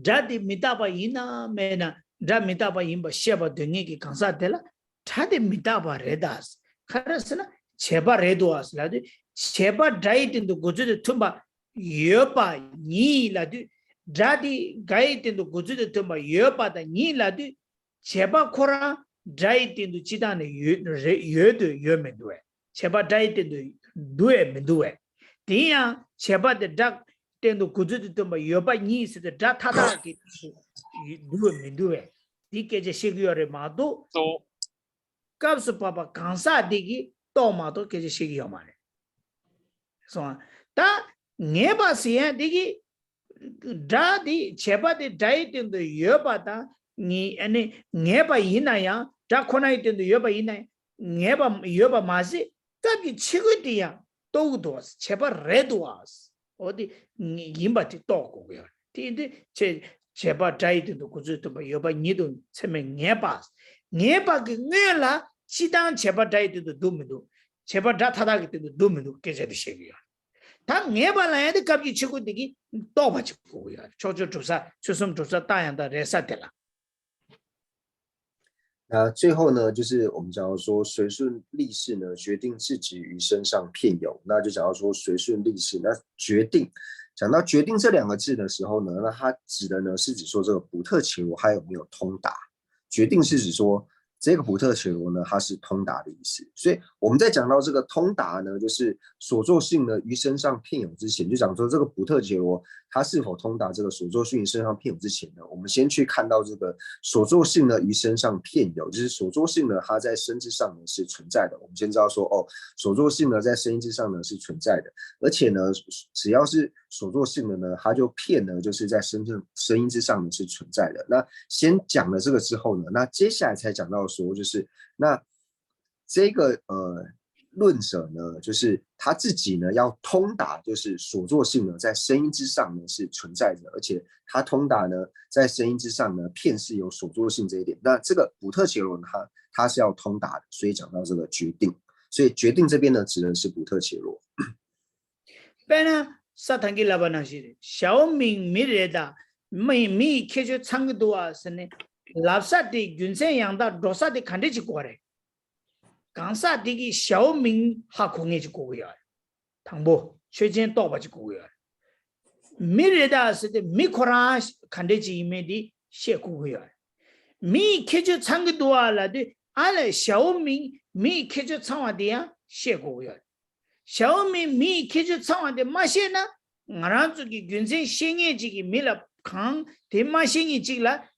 자디 미타바 이나 메나 자 미타바 임바 셰바 등이기 간사텔라 다디 미타바 레다스 카라스나 제바 레도아스라도 제바 다이든도 고즈도 툼바 여바 니라도 자디 가이든도 고즈도 tumba 여바다 니라도 제바 코라 다이든도 지단에 여도 여면도에 제바 다이든도 누에면도에 디야 제바데 닥 땡도 고즈도 tumba 여바 니스데 다 타다기 누에면도에 디케제 시기어레 마도 값을 봐봐 간사되기 또 마도 계속 시기요 말해. 그래서 다 네바시에 되기 다디 제바디 다이든도 여바다 니 아니 네바 이나야 다 코나이든도 여바 이나 네바 여바 마시 까기 치고디야 또도 제바 레도아스 어디 임바티 또고요. 근데 제바 다이든도 그저도 여바 니도 처음에 네바스 네바기 네라 시당 제바 다이도 도미도 제바 다타다기 때도 도미도 깨져도 시기야 다 네발라야 돼 갑기 치고 되기 또 받치고야 조조조사 조섬조사 다양다 레사텔라 那最后呢，就是我们讲到说随顺立事呢，决定自己于身上片有，那就讲到说随顺立事，那决定。讲到决定这两个字的时候呢，那它指的呢是指说这个补特伽罗还有没有通达。决定是指说这个补特伽罗呢，它是通达的意思。所以我们在讲到这个通达呢，就是所作性呢于身上片有之前，就讲说这个补特伽罗它是否通达这个所作性于身上片有之前呢，我们先去看到这个所作性呢于身上片有，就是所作性呢它在身之上呢是存在的。我们先知道说所作性呢在身因之上呢是存在的，而且呢只要是所作性的呢，它就片呢就是在身因之上呢是存在的。那先讲了这个之后呢，那接下来才讲到说就是那这个论者呢，就是他自己呢要通达，就是所作性呢在身因之上呢是存在的，而且他通达呢在身因之上呢片是有所作性这一点。那这个补特伽罗呢，他是要通达的，所以讲到这个决定，所以决定这边呢指的是补特伽罗。사탄기 라바나시 샤오밍 미레다 미 케조 창도와스네 랍사디 균세양다 로사디 칸데지 고래 강사디기 샤오밍 하콩에지 고고야 당보 최진 또바지 고고야 미레다스데 미코라 칸데지 이메디 셰고고야 미 캐주 창기도와라데 알레 샤오밍 미 캐주 창와디야 셰고요 샤오미 미 캐주 창와데 마셰나 나란주기 균생 생애지기 밀라 강 대마생이 지라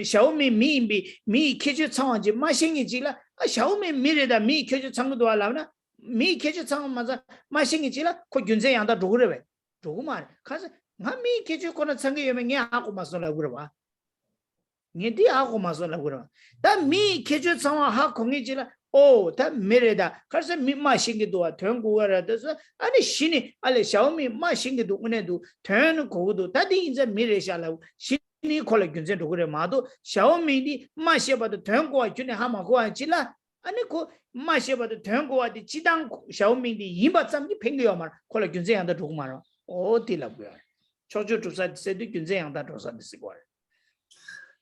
샤오미 미 캐주 창와지 마생이 지라 샤오미 미레다 미 캐주 창기도와라나 미 캐주 창마자 마생이 지라 코 균생 양다 도그레베 도구만 가서 미 캐주 코나 창기 여명이 하고 마서라 그러봐 니디 하고 마서라 그러. 다미 개주 상황 하 공이지라. 오, 다 미래다. 그래서 미마 신기도와 된고라서 아니 신이 알레 샤오미 마 신기도 은혜도 되는 거도 다디 이제 미래샤라. 신이 콜레 균전도 그래 마도 샤오미디 마셔봐도 된고와 주네 하마고와 지라. 아니 그 마셔봐도 된고와디 지당 샤오미디 이바sam기 팽겨야 말 콜레 균전한다 두고 말아. 어디라고요. 저주 조사 세도 균전한다 조사 됐을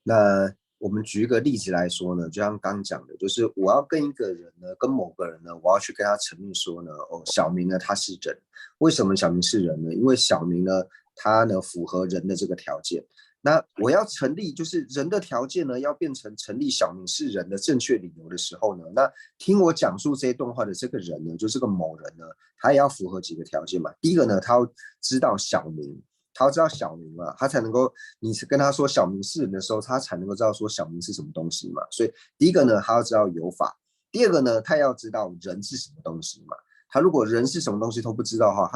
那我们举一个例子来说呢，就像刚讲的，就是我要跟一个人呢，跟某个人呢，我要去跟他陈明说呢，哦，小明呢他是人，为什么小明是人呢？因为小明呢他呢符合人的这个条件。那我要成立就是人的条件呢，要变成成立小明是人的正确理由的时候呢，那听我讲述这一段话的这个人呢，就这个某人呢，他也要符合几个条件嘛。第一个呢，他要知道小明。他要知道小明嘛，他才能够，你跟他说小明是人的时候，他才能够知道说小明是什么东西嘛。所以第一个呢，他要知道有法；第二个呢，他要知道人是什么东西嘛。他如果人是什么东西都不知道的话，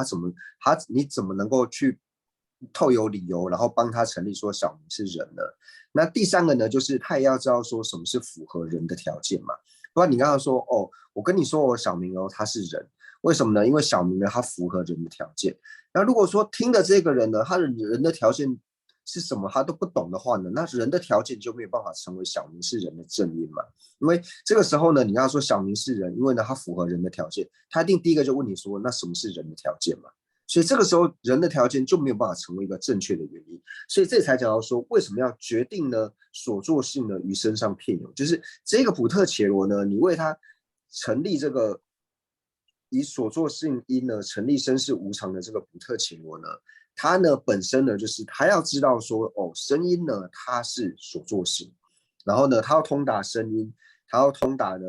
你怎么能够去透有理由，然后帮他成立说小明是人呢？那第三个呢，就是他也要知道说什么是符合人的条件嘛。不然你刚刚说哦，我跟你说我小明哦，他是人，为什么呢？因为小明呢，他符合人的条件。那如果说听的这个人呢，他的人的条件是什么他都不懂的话呢，那人的条件就没有办法成为小明是人的正因嘛。因为这个时候呢，你要说小明是人，因为呢他符合人的条件，他一定第一个就问你说，那什么是人的条件嘛？所以这个时候人的条件就没有办法成为一个正确的原因。所以这才讲到说，为什么要决定呢所作性呢于身上片有，就是这个普特伽罗呢，你为他成立这个。以所作性因呢成立身是无常的这个普特伽罗呢，他呢本身呢就是他要知道说哦，声音呢它是所作性，然后呢他要通达声音，他要通达呢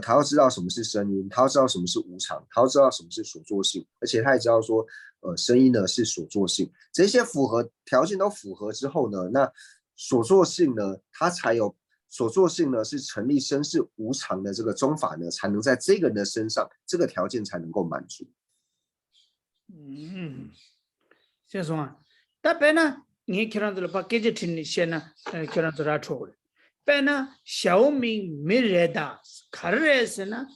他要知道什么是声音，他要知道什么是无常，他要知道什么是所作性，而且他也知道说声音呢是所作性，这些符合条件都符合之后呢，那所作性呢他才有。所作性呢是成立身是无常的这个宗法呢，才能在这个人的身上，这个条件才能够满足。这说啊，但别呢，你看到了把这些听的些呢，看到了错了。别呢，小明没热的，卡热是呢，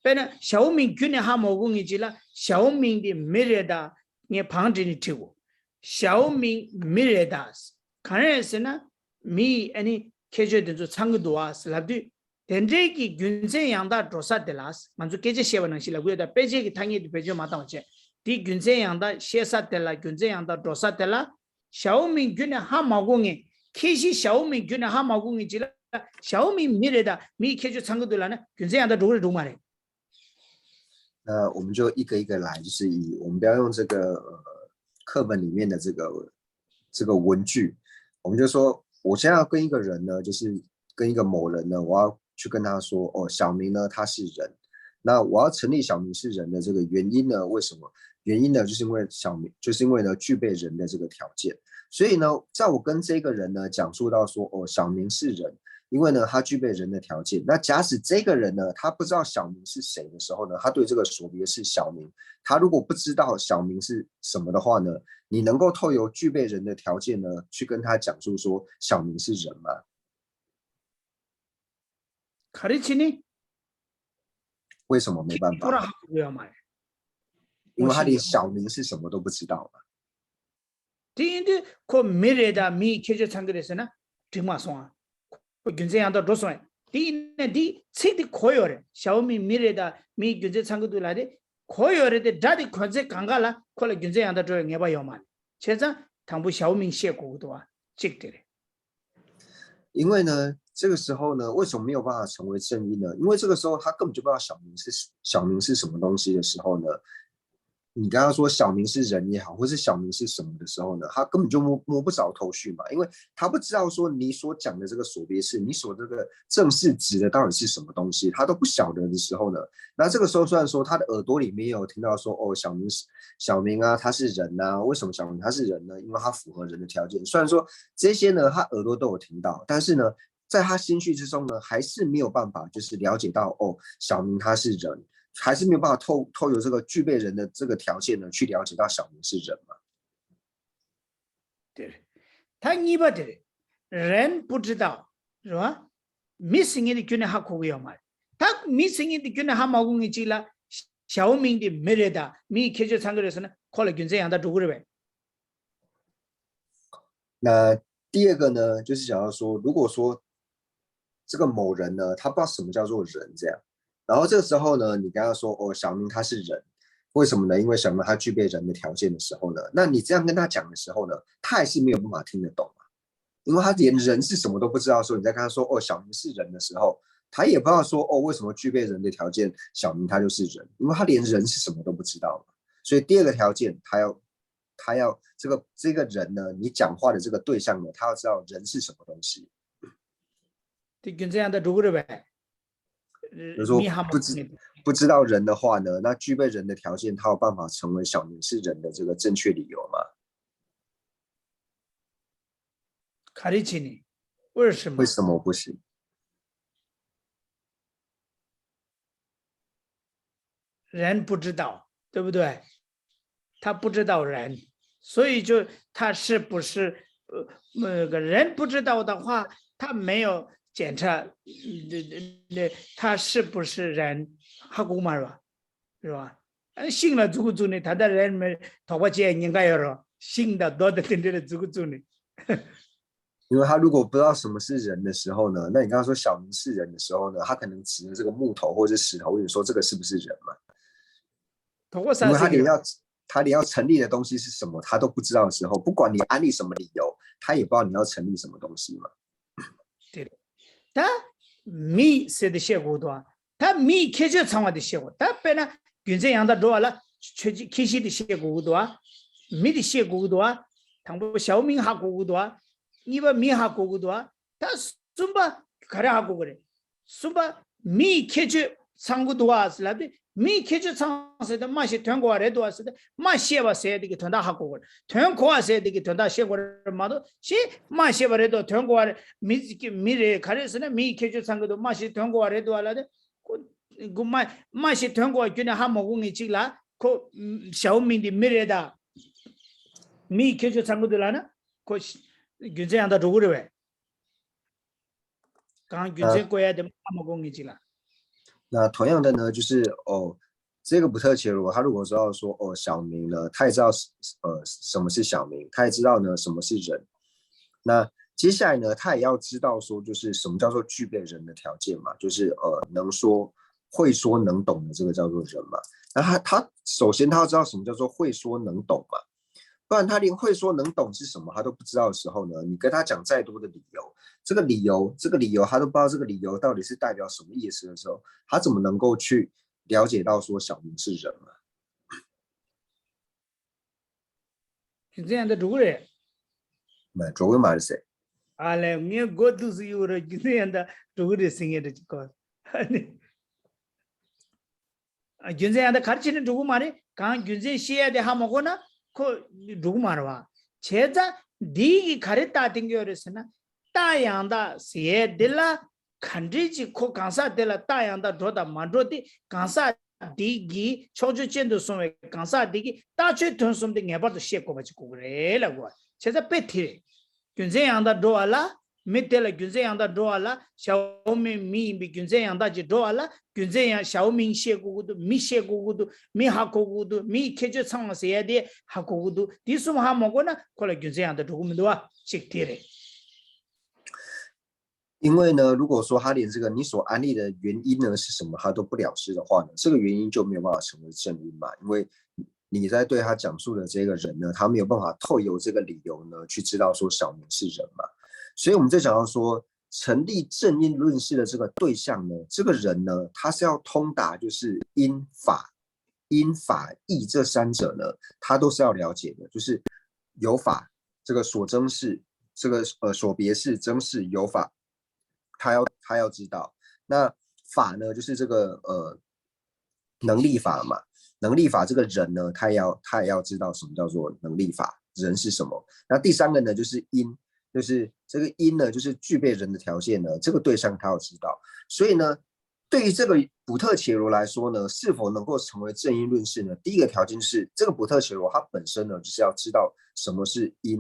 别呢，小明去年还没工一级了，小明的没热的，你旁边的听过，小明没热的，卡热是呢，米any。계절 된저 창도와 슬랍디 된제기 균세 양다 조사 될라스 만주 계제 세원은 실라 위에다 빼제기 당이 빼죠 마다오체 디 균세 양다 셰사 될라 균세 양다 조사 될라 샤오미 균에 하마공에 케시 샤오미 균에 하마공이 지라 샤오미 미래다 미 계절 창도들라는 균세 양다 로를 도마래 我们就一个一个来，就是我们不要用这个课本里面的这个文句，我们就说。我现在要跟一个人呢，就是跟一个某人呢，我要去跟他说，哦，小明呢他是人，那我要成立小明是人的这个原因呢？为什么？原因呢，就是因为小明，就是因为呢具备人的这个条件，所以呢，在我跟这个人呢讲述到说，哦，小明是人，因为呢他具备人的条件。那假使这个人呢他不知道小明是谁的时候呢，他对这个所别是小明，他如果不知道小明是什么的话呢？你能够透由具备人的条件呢，去跟他讲述说小明是人吗？为什么没办法？因为他连小明是什么都不知道嘛。第그 미래다 미 계절 창글에서는 정말송아 균생한다 도선 디 세디 고요래 샤오미 미래다 미 균제 창글들라데 고요래데 다디 권세 강가라 콜 균생한다 저 해봐 요만 제자 당부 샤오미 셰고도아 찍들래因为呢这个时候呢为什么没有办法成为正因呢？因为这个时候他根本就不知道小明是什么东西的时候呢，你刚刚说小明是人也好，或是小明是什么的时候呢，他根本就摸不着头绪嘛，因为他不知道说你所讲的这个所别式，你所这个正式指的到底是什么东西，他都不晓得的时候呢，那这个时候虽然说他的耳朵里面有听到说哦小明啊他是人啊，为什么小明他是人呢？因为他符合人的条件。虽然说这些呢他耳朵都有听到，但是呢在他心绪之中呢还是没有办法就是了解到哦小明他是人。还是没有办法透由这个具备人的这个条件呢，去了解到小明是人嘛？对，他你不对，人不知道是吧？没生意的军人还可以嘛？他没生意的军人还毛工去了，小明的没人的，没开始唱歌的时候呢，考了军这样的主任呗。那第二个呢，就是想要说，如果说这个某人呢，他不知道什么叫做人这样，然后这个时候呢，你跟他说哦，小明他是人，为什么呢？因为小明他具备人的条件的时候呢，那你这样跟他讲的时候呢，他还是没有办法听得懂嘛，因为他连人是什么都不知道的时候，你在跟他说哦，小明是人的时候，他也不知道说哦，为什么具备人的条件，小明他就是人，因为他连人是什么都不知道嘛。所以第二个条件，他要这个人呢，你讲话的这个对象呢，他要知道人是什么东西。这军这样的主任呗。比如说不知道人的话呢，那具备人的条件，他有办法成为小明是人的这个正确理由吗？卡里奇尼，为什么？为什么不行？人不知道，对不对？他不知道人，所以就他是不是那个人不知道的话，他没有检查，他是不是人，哈古嘛是吧？信了足够足呢，他的人们讨过钱应该要说信的多的真正的足够足呢。因为他如果不知道什么是人的时候呢，那你刚刚说小明是人的时候呢，他可能指着这个木头或者石头，或者说这个是不是人嘛？因为他连要成立的东西是什么，他都不知道的时候，不管你安利什么理由，他也不知道你要成立什么东西嘛。对的，他米写的写过多，他米开始唱话的写过，他本来军政样的多了，开始的写过多，米的写过多，他不小明还过多，你把米还过多，他什么开始还过的，什么米开始唱过多是那的。米开始唱是的，马些团过来多是的，马些吧谁的给团大下过的，团过谁的给团大写过的嘛都，些马些吧来多团过来，米人开始是呢，米开始唱个多，马些团过来多了的，个马些团过去呢，还没工艺去了，可小米的米人的，米开始唱个多了呢，可就这样的做的呗，刚军政过来的还没工艺去了。那同样的呢，就是哦，这个不特切入，他如果知道说哦小明呢，他也知道什么是小明，他也知道呢什么是人。那接下来呢，他也要知道说就是什么叫做具备人的条件嘛，就是能说会说能懂的这个叫做人嘛。那他首先他要知道什么叫做会说能懂嘛。不然他连会说能懂是什么他都不知道的时候呢，你跟他讲再多的理由，这个理由他都不知道这个理由到底是代表什么意思的时候，他怎么能够去了解到说小明是人啊？是这样的主人。作为马来西亚，啊嘞，我过都是有了这样的主人生意的这个，啊，军这样的开始的主顾嘛的，刚军这写的哈么个呢？可主顾嘛的话，现在第一开始打定个的是呢，大洋的写的了，看这些可刚才的了，大洋的做的蛮做的，刚才第一超出建筑所谓刚才第一大学同什么的，眼巴都写过嘛就过来了我，现在白提，军这样的做了。没得了，军这样的做了，小明米比军这样的就做了，军这样小明写过的，没写过的，没下过的，没开始唱写的，下过的，第什么还没过呢？过来军这样的做我们都啊，识的嘞。因为呢，如果说他连这个你所安利的原因呢是什么，他都不了知的话呢，这个原因就没有办法成为正因嘛。因为你在对他讲述的这个人呢，他没有办法透由这个理由呢去知道说小明是人嘛。所以我们在讲到说成立正因论事的这个对象呢，这个人呢，他是要通达就是因法因法义这三者呢，他都是要了解的，就是有法这个所争事，这个所别事争事有法，他要知道。那法呢，就是这个能力法嘛，能力法这个人呢，他也要知道什么叫做能力法，人是什么。那第三个呢，就是因，就是这个因呢，就是具备人的条件呢，这个对象他要知道。所以呢，对于这个补特伽罗来说呢，是否能够成为正因论士呢？第一个条件是这个补特伽罗他本身呢，就是要知道什么是因，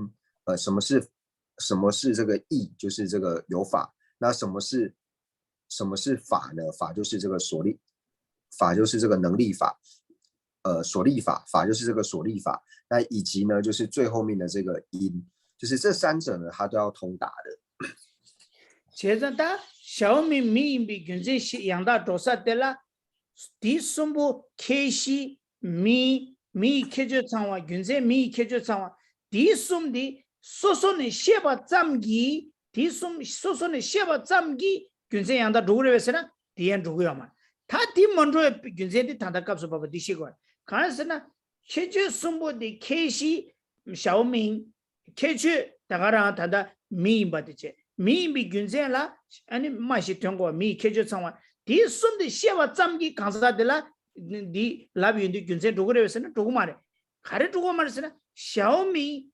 什么是这个义，就是这个有法。那什么是法呢？法就是这个所立，法就是这个能力法，所立法，法就是这个所立法。那以及呢，就是最后面的这个因，就是这三者呢，它都要通达的。接着他小米米比跟这些养大多少的啦？第三步开始米开始唱话，跟这米开始唱话。第三的说说你写把占记，第三说说你写把占记，跟这养大如果为什么？第一如果要嘛，他第门中跟这的谈的告诉爸爸第习惯，可是呢，开始三步的开始小米开始大家让谈的米把的这。米比军人啦，安尼马是通过米开始唱完，第三的写话占记刚才的啦，你那边的军人如果的是呢，如果嘛的，还是如果嘛的是呢，小米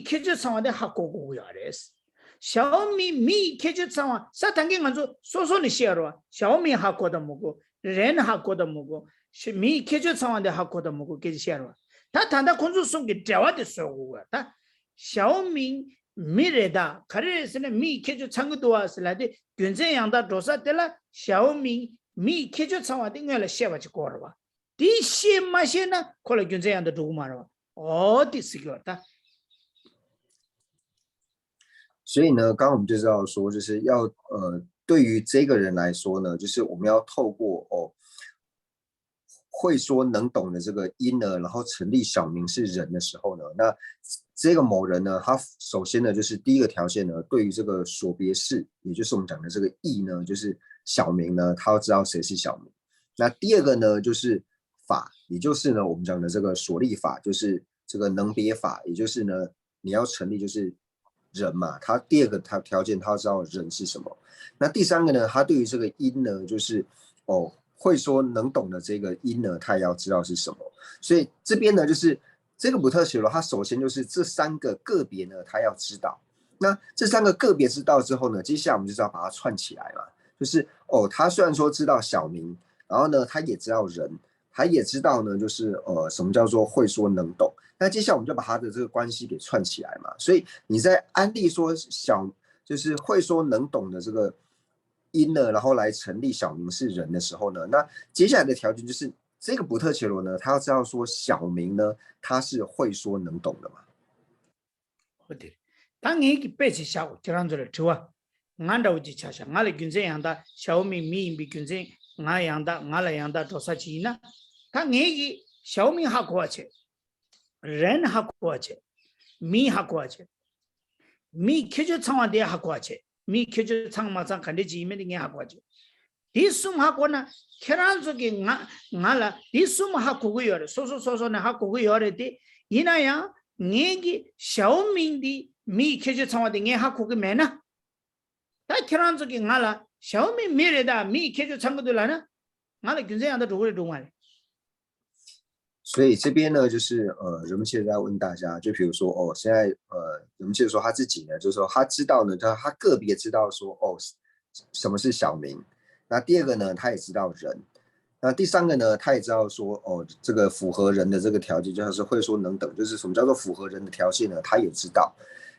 开始唱完的还过过呀的是，小米开始唱完，啥当给俺说你写了，小米还过得么个，人还过得么个，是米开始唱完的还过得么个给写了，他谈到工作送给这话的说过，他小米。미래다 가르에서는 미 캐주 창고도와서라데 균제양다 도사텔라 샤오미 미 캐주 창와데 뇌라 셰바지 거라와 디시 마시나 콜라 균제양다 두고마라 어디 쓰기었다 所以呢，刚刚我们就知道说，就是要对于这个人来说呢，就是我们要透过会说能懂的这个因呢，然后成立小名是人的时候呢，那这个某人呢，他首先呢，就是第一个条件呢，对于这个所别事，也就是我们讲的这个义呢，就是小名呢，他要知道谁是小名。那第二个呢，就是法，也就是呢，我们讲的这个所立法，就是这个能别法，也就是呢，你要成立就是人嘛，他第二个条件，他要知道人是什么。那第三个呢，他对于这个因呢，就是会说能懂的这个因呢，他也要知道是什么。所以这边呢，就是这个补特伽罗，他首先就是这三个个别呢，他要知道。那这三个个别知道之后呢，接下来我们就是要把它串起来嘛。就是他虽然说知道小名，然后呢，他也知道人，他也知道呢，就是什么叫做会说能懂。那接下来我们就把他的这个关系给串起来嘛。所以你在安利说就是会说能懂的这个因呢，然后来成立小名是人的时候呢，那接下来的条件就是这个补特伽罗呢，他要知道说小名呢，他是会说能懂的嘛。어디 당연히 배치 샤고 저런저런 좋아 nganda uji chasha ngale 균제 양다 샤오미 미비 균제 nga 양다 ngala 양다 도사치나 당연히 샤오미 하고 와체 ren 하고 와체 미 하고 와체 미 켜져 창화대 하고 와체 미 켜져 창마상 간대지 이메링에 하고 와체 디숨 하고나 케란족이 ngala 디숨 하고 그여래 소소소소네 하고 그여래디 이나야 네기 샤오밍디 미 켜져 창화대 네 하고 그 매나 다 케란족이 ngala 샤오미 미래다 미 켜져 창고들라나 ngala 균제양다 도구를 동안所以这边呢，就是人们现在在问大家，就比如说现在人们说他自己呢，就是说他知道呢，他个别知道说什么是小名。那第二个呢，他也知道人。那第三个呢，他也知道说这个符合人的这个条件，就是会说能等，就是什么叫做符合人的条件呢？他也知道，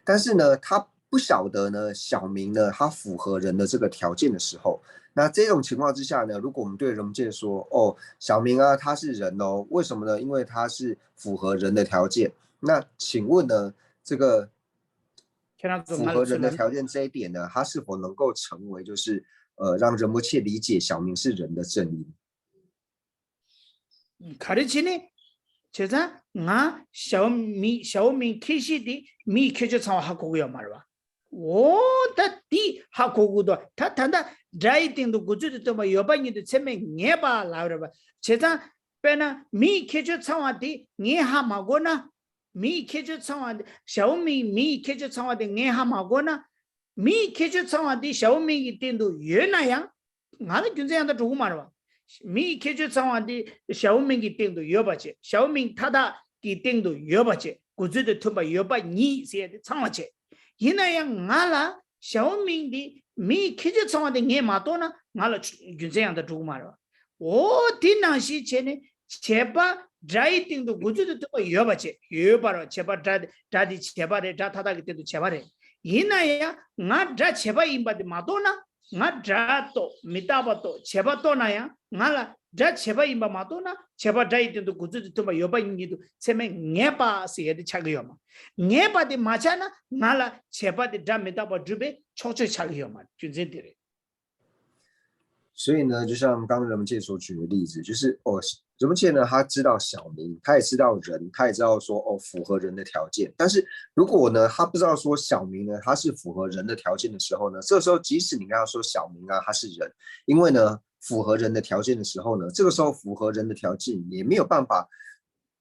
但是呢，他不晓得呢，小名呢，他符合人的这个条件的时候。那这种情况之下呢，如果我们对人们界说小明啊，他是人哦，为什么呢？因为他是符合人的条件。那请问呢，这个符合人的条件这一点呢，他是否能够成为就是让人们切理解小明是人的正因？ 가르치니 제가 나 샤오미 키시디 미 켜져 하고요 말와 오다디 하고고도 다 단다 드라이팅도 구주도 뭐 여반이도 체면 녀봐 라우라 제가 别呢米开就唱完的眼哈马过呢米开就唱完的小米开就唱完的眼哈马过呢米开就唱完的小米一定都越那样俺们就这样的主嘛是吧米开就唱完的小米一定都越把钱小米他的一定都越把钱估计的他把越把你写的唱完钱因那样俺啦小米的米开就唱完的眼马多呢俺了就这样的主嘛是吧我的那些钱呢제바 자이팅도 구주도 여바체 여바로 제바 자디 제바레 자타다기 때도 제바레 이나야 나자 제바 임바디 마도나 나자또 미타바또 제바또나야 나라 자 제바 임바 마도나 제바 자이팅도 구주도 여바 임기도 세메 녜바 세야디 차기요마 녜바디 마차나 나라 제바디 자 미타바 주베 초초 차기요마 준제들이 所以呢，就像刚刚人们界所举的例子，就是人们界呢，他知道小明，他也知道人，他也知道说符合人的条件。但是如果呢，他不知道说小明呢，他是符合人的条件的时候呢，这个时候即使你跟他说小明啊，他是人，因为呢符合人的条件的时候呢，这个时候符合人的条件也没有办法。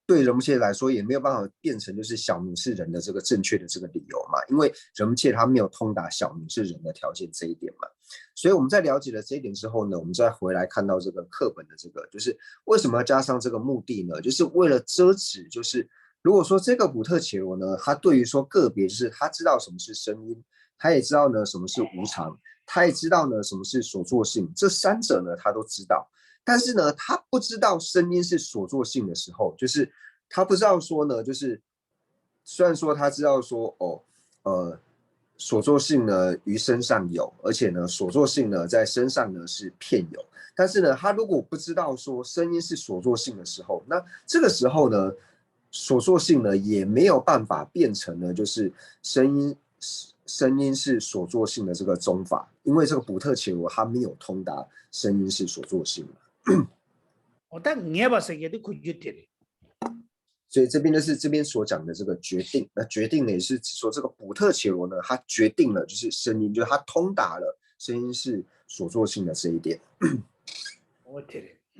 对人们界来说也没有办法变成就是小明是人的这个正确的这个理由嘛，因为人们界他没有通达小明是人的条件这一点嘛，所以我们在了解了这一点之后呢，我们再回来看到这个课本的这个，就是为什么要加上这个目的呢？就是为了遮止，就是如果说这个普特伽罗呢，他对于说个别，就是他知道什么是声音，他也知道呢什么是无常，他也知道呢什么是所作性，这三者呢他都知道。但是呢，他不知道声音是所作性的时候，就是他不知道说呢，就是虽然说他知道说所作性呢于身上有，而且呢所作性呢在身上呢是片有，但是呢他如果不知道说声音是所作性的时候，那这个时候呢所作性呢也没有办法变成呢就是声音是所作性的这个宗法，因为这个普特伽罗他没有通达声音是所作性的。所以这边就是这边所讲的这个决定，那决定呢也是指说这个普特伽罗呢，他决定了就是声音，就是他通达了声音是所作性的这一点。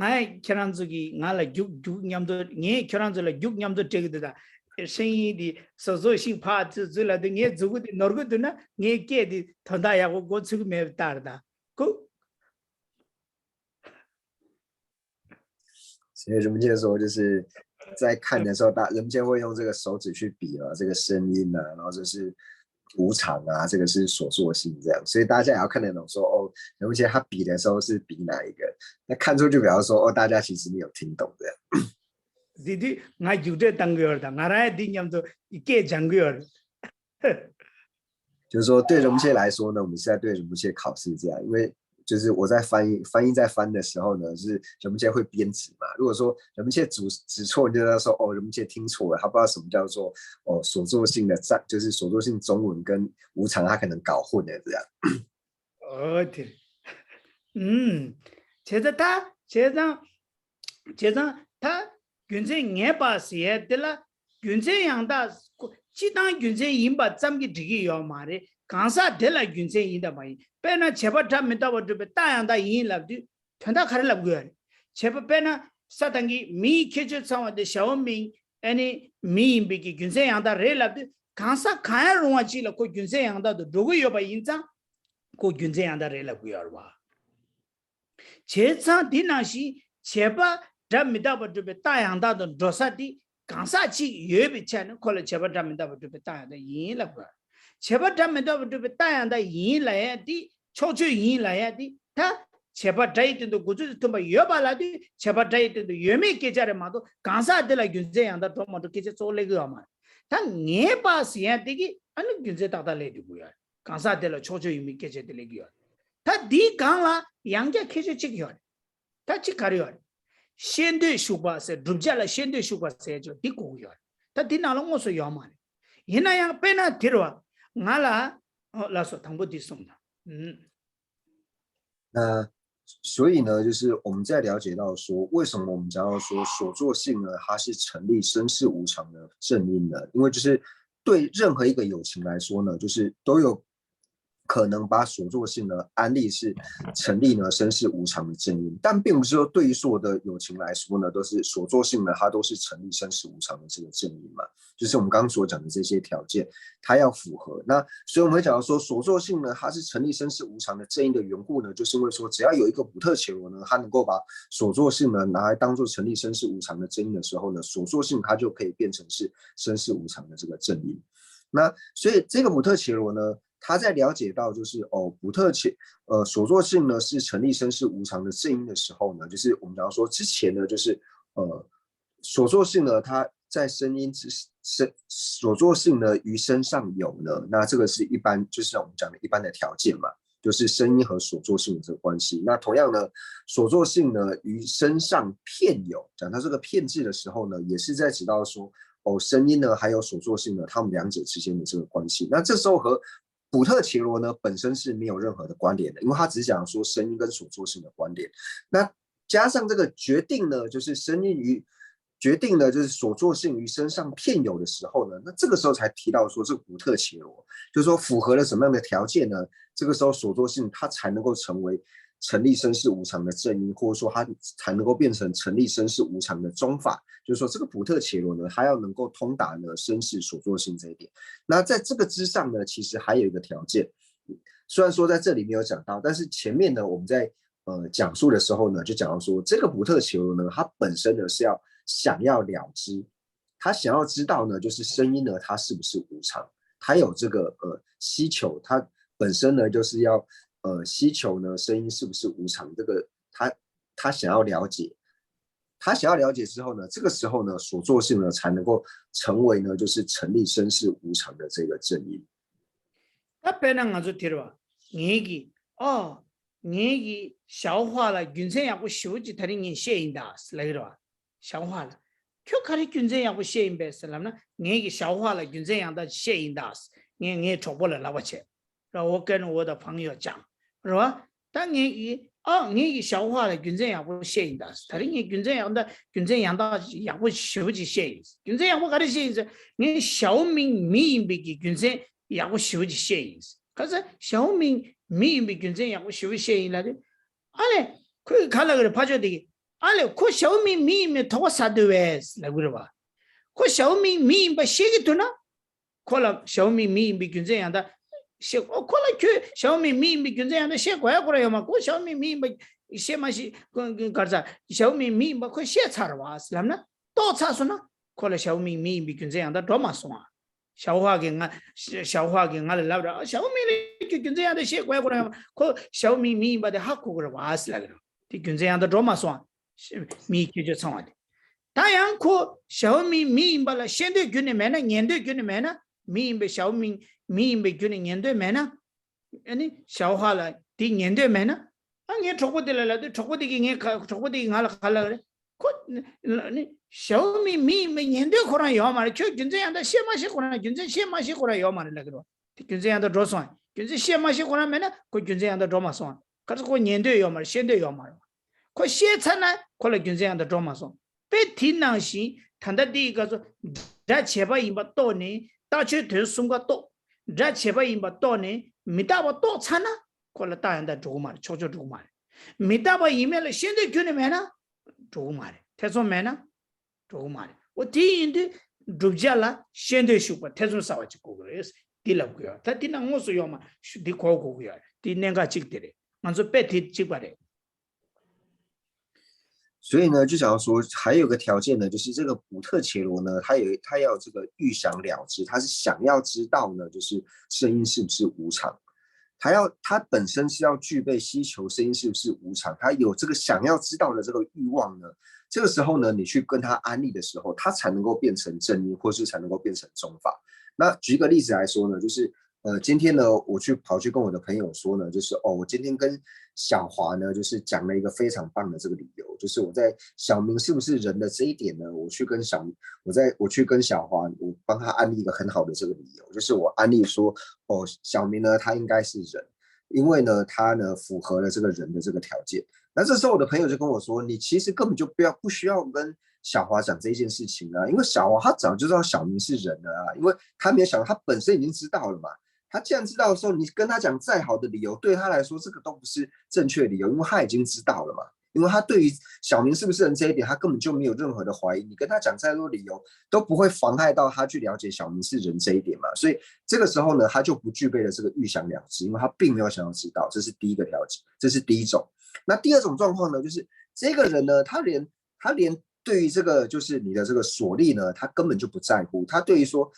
나의 결혼적이 나라 육냠도 네 결혼적을 육냠도 되거든. 생이디 소소신 파트즈라도 네 죽어도 너르거든나 네 깨디 던다야고 고치고 매다르다. 그 所以人们界说就是在看的时候，人们界会用这个手指去比啊，这个声音啊，然后这是无常啊，这个是所作性这样，所以大家也要看得懂说人们界他比的时候是比哪一个，那看出就表示说大家其实没有听懂这样。디디 나 유대 당겨다 나라의 딩냠도 이게 장겨 就是说对人们界来说呢，我们是在对人们界考试这样，因为就是我在翻译在翻的时候呢，就是人们界会编指嘛。如果说人们界指错，你就要说人们界听错了，他不知道什么叫做所作性的就是所作性中文跟无常，他可能搞混了这样。对，他原先也把写的了，原先养的，既当原先已把咱们这个要嘛的。刚才得了原先赢的嘛，别那切不他们到我这边大样的赢了的，全都开始了个，切不别那啥东西米开始上的小米，米比个原先养的热了的，刚才看容易起了，个原先养的都如果要把赢账，个原先养的热了个儿吧，切上的那些切不他们到我这边大样的都多少的，刚才去越比钱呢，可能切不他们到我这边大样的赢了个。제발 잠에도 따야한다 인라야디 초초 인라야디 다 제발 자이든도 구주도 뭐 여발라디 제발 자이든도 여메 계자를 마도 간사들라 균제한다 도모도 계제 쏠래가 마 다 네바스야 되기 아니 균제 다달래디고야 간사들라 초초 이미 계제들래기야 다디 강라 양게 계제 찍이야 다 찍가려 현대 슈바세 dum자라 현대 슈바세 저 디고야 다 디나롱 오서 야만 이나야 빼나 들어와那所以呢，就是我们在了解到说，为什么我们讲到说所作性呢，它是成立生死无常的正因呢？因为就是对任何一个有情来说呢，就是都有可能把所作性呢安立是成立呢生死无常的正因，但并不是说对于所有的有情来说呢，都是所作性呢它都是成立生死无常的这个正因嘛，就是我们刚刚所讲的这些条件，它要符合。那所以我们会讲到说，所作性呢它是成立生死无常的正因的缘故呢，就是因为说只要有一个补特伽罗呢，它能够把所作性呢拿来当做成立生死无常的正因的时候呢，所作性它就可以变成是生死无常的这个正因。那所以这个补特伽罗呢，他在了解到就是所作性呢是成立生死无常的正因的时候呢，就是我们讲说之前呢，就是所作性呢，它在声音所作性呢于身上有呢，那这个是一般就是我们讲的一般的条件嘛，就是声音和所作性的这个关系。那同样呢，所作性呢于身上片有，讲到这个片字的时候呢，也是在指到说声音呢还有所作性呢，他们两者之间的这个关系。那这时候和补特伽罗呢本身是没有任何的关联的，因为他只是讲说声音跟所作性的关联。那加上这个决定呢，就是声音与决定呢，就是所作性于身上片有的时候呢，那这个时候才提到说这个补特伽罗，就是说符合了什么样的条件呢？这个时候所作性它才能够成为成立生死无常的正因，或者说它才能够变成成立生死无常的宗法。就是说这个补特伽罗呢，它要能够通达呢生死所作性这一点。那在这个之上呢，其实还有一个条件，虽然说在这里没有讲到，但是前面呢我们在讲述的时候呢，就讲到说这个补特伽罗呢，它本身呢是要想要了知，他想要知道呢，就是声音呢它是不是无常，他有这个希求，他本身呢就是要希求呢声音是不是无常，这个他想要了解。他想要了解之后呢，这个时候呢，所作性呢才能够成为呢，就是成立生死无常的这个正因。你消化了균생하고修지다린셰인다 슬라이로消化了교카리 균생하고 셰인 베슬람나你消化了균생하다 셰인다你초보了那我去，然后我跟我的朋友讲，是吧？当你消化了균생하고 셰인다 다른 균생하다 하고修지셰인 균생하고 가리 셰인你小明미인비기 균생하고修지셰인 그래서小明미인비 균생하고修셰인라데 아래 그 갈라 그래 봐줘야 되게 아래 그 샤오미 미인이 더 사드웨스 라 그래 봐. 그 샤오미 미인 바 시기 두나? 콜라 샤오미 미인비 균생한다. 콜라 그 샤오미 미인비 균생한다 시 거야 그래요. 막 그 샤오미 미인 바 시마시 그 가자 샤오미 미인 바그 시 차러 왔을람나? 또 차수나? 콜라 샤오미 미인비 균생한다 더 마소아. 消化给俺老了，小米的跟这样的些怪过来嘛，可小米把的好过过来哇死来了，的跟这样的做嘛算，米就成了的。当然可小米把了现在跟你买呢，年代跟你买呢，米被小米被跟你年代买呢，你消化了的年代买呢，啊你超过的了，的超过的给你看，超过的俺了看了的，可你。 小米年代可能要嘛的，就跟这样的些嘛些可能，跟这些嘛些可能要嘛的那个咯，跟这样的做算，跟这些嘛些可能没呢，可跟这样的做嘛算，可是可年代要嘛，现代要嘛，可现在呢，可能跟这样的做嘛算，别听那些，谈到第一个说，咱前边一把多呢，大家都送个多，咱前边一把多呢，没大把多产呢，可能大人的做嘛，悄悄做嘛，没大把一面了，现在跟你没呢，做嘛的，他说没呢。 조금만 어디인데 줍자라 현대 슈퍼 태준 싸워지 고그래스 딜라고요 다 딜랑 모수요마 슈디 고고고요 딜nen가 찍들이 먼저 배티 찍바래 所以呢，就想要说，还有个条件呢，就是这个补特伽罗呢，他要这个预想了知，他是想要知道呢，就是声音是不是无常，他本身是要具备希求声音是不是无常，他有这个想要知道的这个欲望呢。 这个时候呢，你去跟他安利的时候，他才能够变成正因，或是才能够变成宗法。那举一个例子来说呢，就是今天呢，我跑去跟我的朋友说呢，就是我今天跟小华呢，就是讲了一个非常棒的这个理由，就是我在小明是不是人的这一点呢，我去跟小华，我帮他安利一个很好的这个理由，就是我安利说，小明呢，他应该是人，因为呢，他呢符合了这个人的这个条件。 那这时候我的朋友就跟我说：“你其实根本就不需要跟小华讲这件事情啊，因为小华他早就知道小明是人了啊，因为他没有想到他本身已经知道了嘛。他既然知道的时候，你跟他讲再好的理由，对他来说这个都不是正确理由，因为他已经知道了嘛。因为他对于小明是不是人这一点，他根本就没有任何的怀疑。你跟他讲再多理由，都不会妨害到他去了解小明是人这一点嘛。所以这个时候呢，他就不具备了这个预想了知，因为他并没有想要知道，这是第一个条件，这是第一种。那第二种状况呢，就是这个人呢，他连对于这个就是你的这个所立呢，他根本就不在乎。他对于说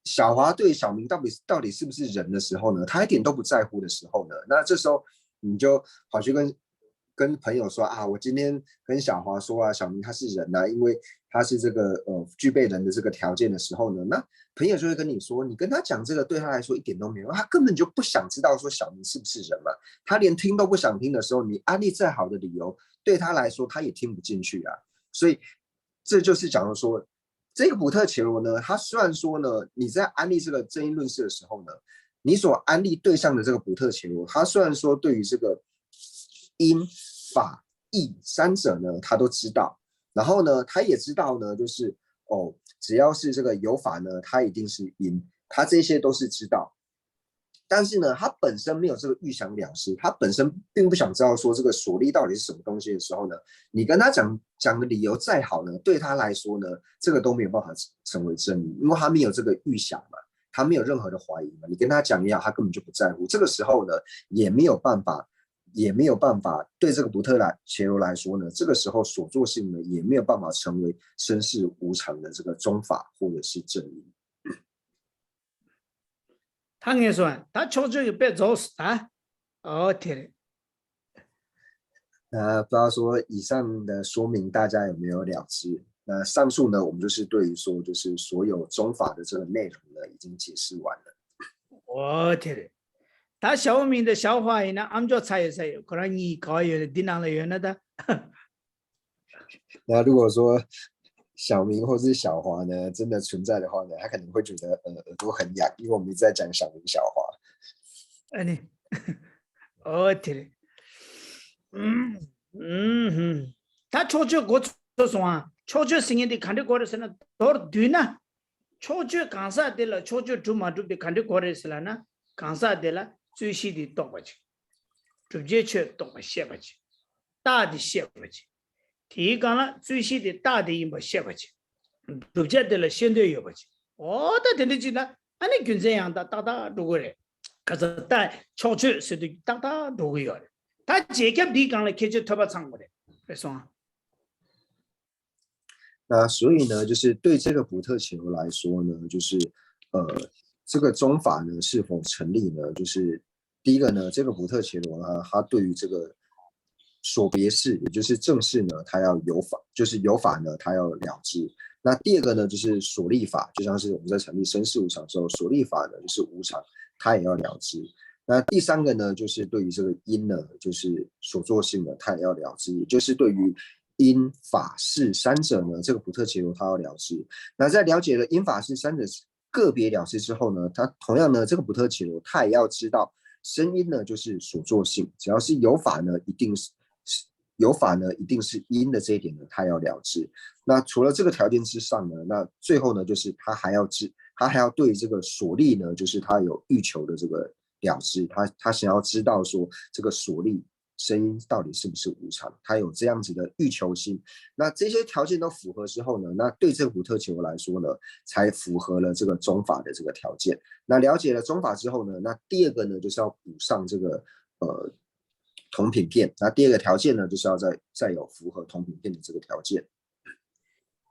小华对小明到底是不是人的时候呢，他一点都不在乎的时候呢，那这时候你就跑去跟朋友说啊，我今天跟小华说啊，小明他是人啊，因为他是这个具备人的这个条件的时候呢，那朋友就会跟你说，你跟他讲这个对他来说一点都没有，他根本就不想知道说小明是不是人嘛，他连听都不想听的时候，你安利再好的理由对他来说他也听不进去啊，所以这就是讲说这个普特伽罗呢，他虽然说呢你在安利这个正义论事的时候呢，你所安利对象的这个普特伽罗，他虽然说对于这个因法义三者呢，他都知道。然后呢，他也知道呢，就是只要是这个有法呢，他一定是因，他这些都是知道。但是呢，他本身没有这个预想了知，他本身并不想知道说这个所立到底是什么东西的时候呢，你跟他讲的理由再好呢，对他来说呢，这个都没有办法成为真理，因为他没有这个预想嘛，他没有任何的怀疑嘛，你跟他讲也好，他根本就不在乎。这个时候呢，也没有办法对这个不特伽罗来说呢，这个时候所作性呢，也没有办法成为身世无常的这个宗法或者是正义。당에说他求这个别走死啊，天。那不知道说以上的说明大家有没有了知？那上述呢，我们就是对于说就是所有宗法的这个内容呢，已经解释完了。天。他小明的小话呢，俺就猜一猜，可能你搞有的地囊了原来的。那如果说小明或是小华呢，真的存在的话呢，他可能会觉得耳朵很痒，因为我们一直在讲小明小华。你，天，他抽去国做什么？抽去生意的看的国的是那多对呢？抽去干啥的了？抽去做嘛做的看的国的是了呢？干啥的了？最细的多不去，直接去多不写不去，大的写不去。提纲了最细的大的音不写不去，直接的了相对有不去。他听得进来，俺那跟这样的大如果嘞，可是但抽去是的大如果有的，他这个提纲了开始特别长的，来说。那所以呢，就是对这个普特伽罗来说呢，就是这个宗法呢是否成立呢？就是第一个呢，这个普特伽罗呢，他对于这个所别事，也就是正事呢，他要有法，就是有法呢，他要了知。那第二个呢，就是所立法，就像是我们在成立身世无常的时候，所立法呢就是无常，他也要了知。那第三个呢，就是对于这个因呢，就是所作性呢，他也要了知，也就是对于因法事三者呢，这个普特伽罗他要了知。那在了解了因法事三者个别了知之后呢，他同样呢，这个普特伽罗他也要知道声音呢就是所作性，只要是有法呢，一定是有法呢，一定是因的这一点呢，他要了知。那除了这个条件之上呢，那最后呢，就是他还要对这个所立呢，就是他有欲求的这个了知，他想要知道说这个所立声音到底是不是无常，他有这样子的欲求心。那这些条件都符合之后呢，那对这个普特伽罗来说呢，才符合了这个宗法的这个条件。那了解了宗法之后呢，那第二个呢，就是要补上这个同品片。那第二个条件呢，就是要再有符合同品片的这个条件。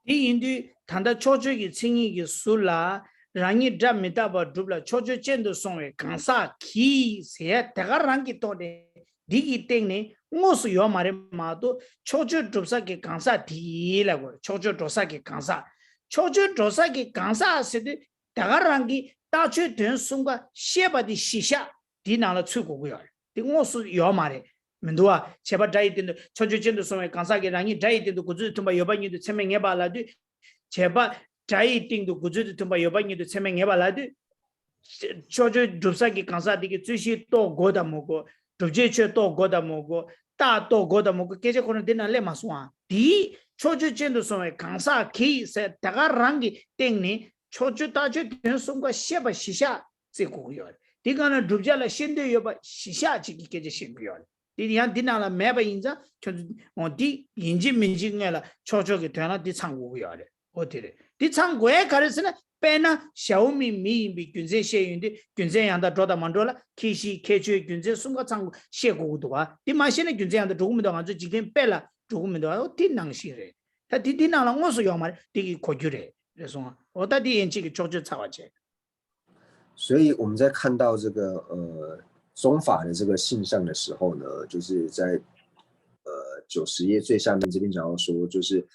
第一的，谈到超出的轻易的数啦，让你这没大把住了，超出见到所谓干啥起些，大家让给多的，第一点呢，我是要买的嘛都，超出做啥给干啥提了个，超出做啥给干啥，超出做啥给干啥是的，大家让给大去等送个先把的写下，第拿了出国个要，的我是要买的。门多啊，切把这一点的，超出见到所谓干啥给让你这一点的，估计他妈要把你的前面也把来的，切把这一点的，估计他妈要把你的前面也把来的，超出做啥给干啥的个最些多过的么个，直接去多过的么个，大多过的么个，这些可能在那里嘛算啊。第一，超出见到所谓干啥可以是大家让给等呢，超出大家等送个写不写下。这个要的。这个呢，主家了现在要把下去给这先不要的。你像你那了买不赢着，就是我的引进民进来了，悄悄给团了的唱歌不要的，我对的。你唱歌开始是呢，本呢小米米比军政协运的军政样的找到忙着了，开始开去军政送个唱歌写歌多啊。你妈现在军政样的中国的话，这几天白了，中国的话我挺能写的。他听听了，我说要嘛，这个科学的，这说我到底演这个悄悄插过去。所以我们在看到这个中法的这个现象的时候呢，就是在90页最下面这边讲到说，就是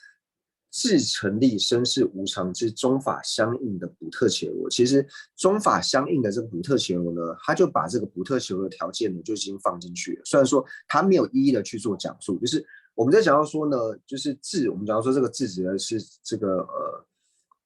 自成立身世无常之中法相应的补特伽罗。其实中法相应的这个补特伽罗呢，他就把这个补特伽罗的条件呢就已经放进去了。虽然说他没有一一的去做讲述，就是我们在讲到说呢，就是自我们讲到说这个自指的是这个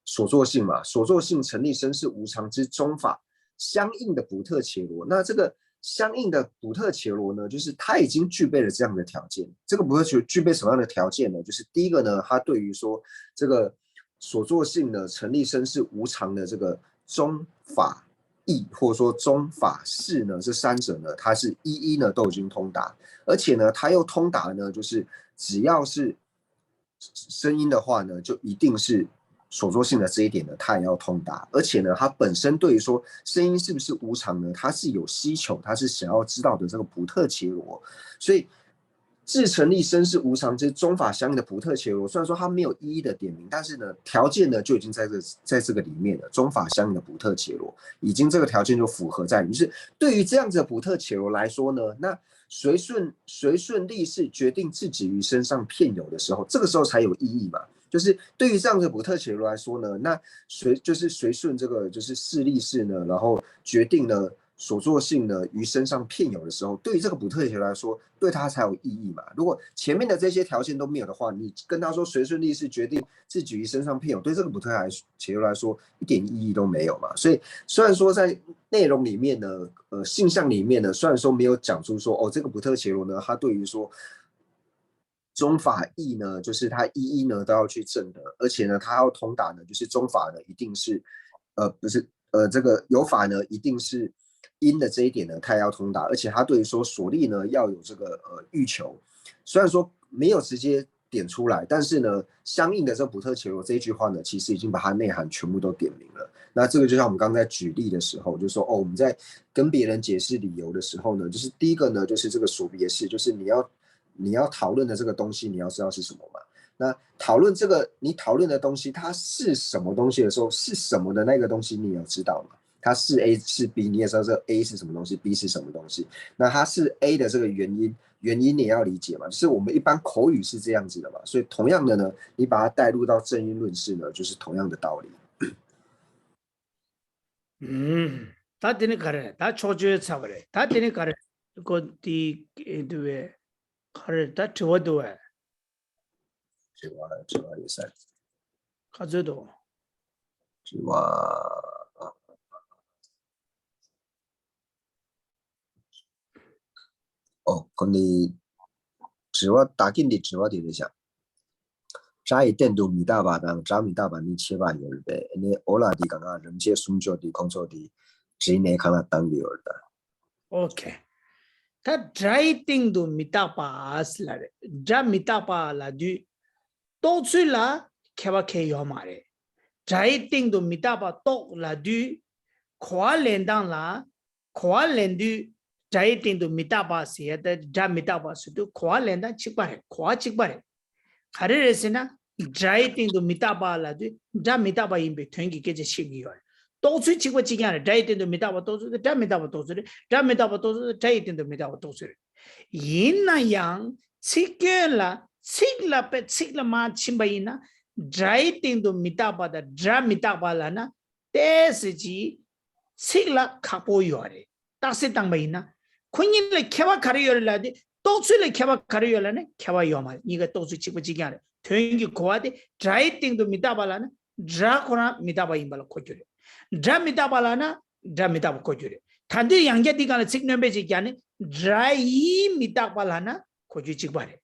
所作性嘛，所作性成立身世无常之中法相应的补特伽罗。那这个相应的补特伽罗呢，就是它已经具备了这样的条件。这个补特伽罗具备什么样的条件呢？就是第一个呢，它对于说这个所作性呢成立身世无常的这个中法义或者说中法事呢，这三者呢，它是一一呢都已经通达，而且呢，它又通达呢，就是只要是声音的话呢，就一定是所作性的这一点呢，它也要通达，而且呢，它本身对于说声音是不是无常呢，它是有需求，它是想要知道的这个补特伽罗，所以自成立身世无常之中法相应的补特伽罗，虽然说它没有一一的点名，但是呢，条件呢就已经在这个里面了，中法相应的补特伽罗已经这个条件就符合在里面。就是对于这样子的补特伽罗来说呢，那随顺利是决定自己于身上片有的时候，这个时候才有意义嘛。就是对于这样的补特伽罗来说呢，那随顺这个就是势力是呢，然后决定了所作性呢于身上片有的时候，对于这个补特伽罗来说，对他才有意义嘛。如果前面的这些条件都没有的话，你跟他说随顺利是决定自己于身上片有，对这个补特伽罗来说一点意义都没有嘛。所以虽然说在内容里面呢，性象里面呢，虽然说没有讲出说哦，这个补特伽罗呢，它对于说中法义呢，就是它一一呢都要去证得，而且呢，它要通达呢，就是中法呢一定是，不是这个有法呢一定是因的这一点呢，它也要通达，而且它对于说所立呢要有这个欲求，虽然说没有直接点出来，但是呢，相应的这补特伽罗这一句话呢，其实已经把它内涵全部都点明了。那这个就像我们刚才举例的时候，就说哦，我们在跟别人解释理由的时候呢，就是第一个呢，就是这个所别事，就是你要讨论的这个东西，你要知道是什么嘛？那讨论这个你讨论的东西，它是什么东西的时候，是什么的那个东西，你也要知道嘛？它是 A 是 B， 你也知道这个 A 是什么东西 ，B 是什么东西。那它是 A 的这个原因你也要理解嘛？就是我们一般口语是这样子的嘛。所以同样的呢，你把它带入到正音论事呢，就是同样的道理。다 되는 가래, 다 초조해 차버래, 다 되는 가래, 그디 그 가래 다 저도 해, 是吧？也是， 가져도. 是吧？哦，근데 지와 딱인데 지와 되자. 자이 땐도 미다바당 자미다바니 체바 열배. 네 올라디 강아 름체 숨조디 공조디 지네 강아 당비열다. 오케이. 다 드라이팅도 미타파스라래. 자 미타파라주 또출라 케바케 요마래. 드라이팅도 미타파 또라주 코알렌당라 코알렌두 드라이팅도 미타파스야다 자 미타파스도 코알렌당 직바래. 코아 직바래. 가르레스나 드라이팅도 미타파라주 자 미타파 임베 튕기 깨제 시기요. 都出几个几样的，这一点都没到我都是的，这没到我都是的，这没到我都是的，这一点都没到我都是的。因那样吃个了，吃了被吃了嘛，吃不赢呢，这一点都没到我的，这没到我了呢，但是几吃了卡不要的，但是当不赢呢，困人了开发卡的要来的，都出来开发卡的要来呢，开发要嘛，你个都是几个几样的，同样快的，这一点都没到我了呢，这可能没到我赢不了，快点。 드라미타발라나 드라미타바 코주레 탄데 양게디가나 직넘베 지기아니 드라이 미타발라나 코주 직바레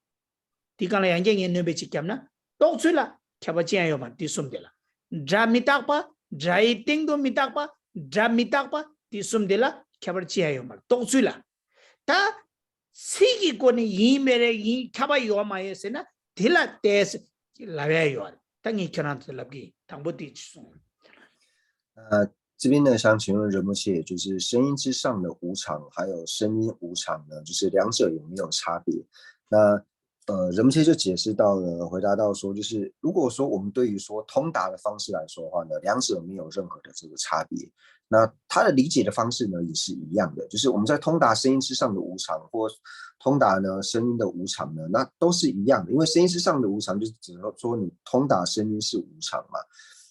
디가나 양게 넘베 지기암나 똑술라 캬바지야요만 디숨데라 드라미타바 드라이팅도 미타바 드라미타바 디숨딜라 캬바를 지하요 말 똑줄라 다 세기권의 이메레 이 캬바 요마에서나 딜라 데스 라베요 당이 견한테 랍기 당보디 치송 这边呢，想请问仁波切，就是声音之上的无常，还有声音无常呢，就是两者有没有差别？那仁波切就解释到了，回答到说，就是如果说我们对于说通达的方式来说的话呢，两者没有任何的这个差别。那他的理解的方式呢，也是一样的，就是我们在通达声音之上的无常，或通达呢声音的无常呢，那都是一样的，因为声音之上的无常，就是只能说你通达声音是无常嘛。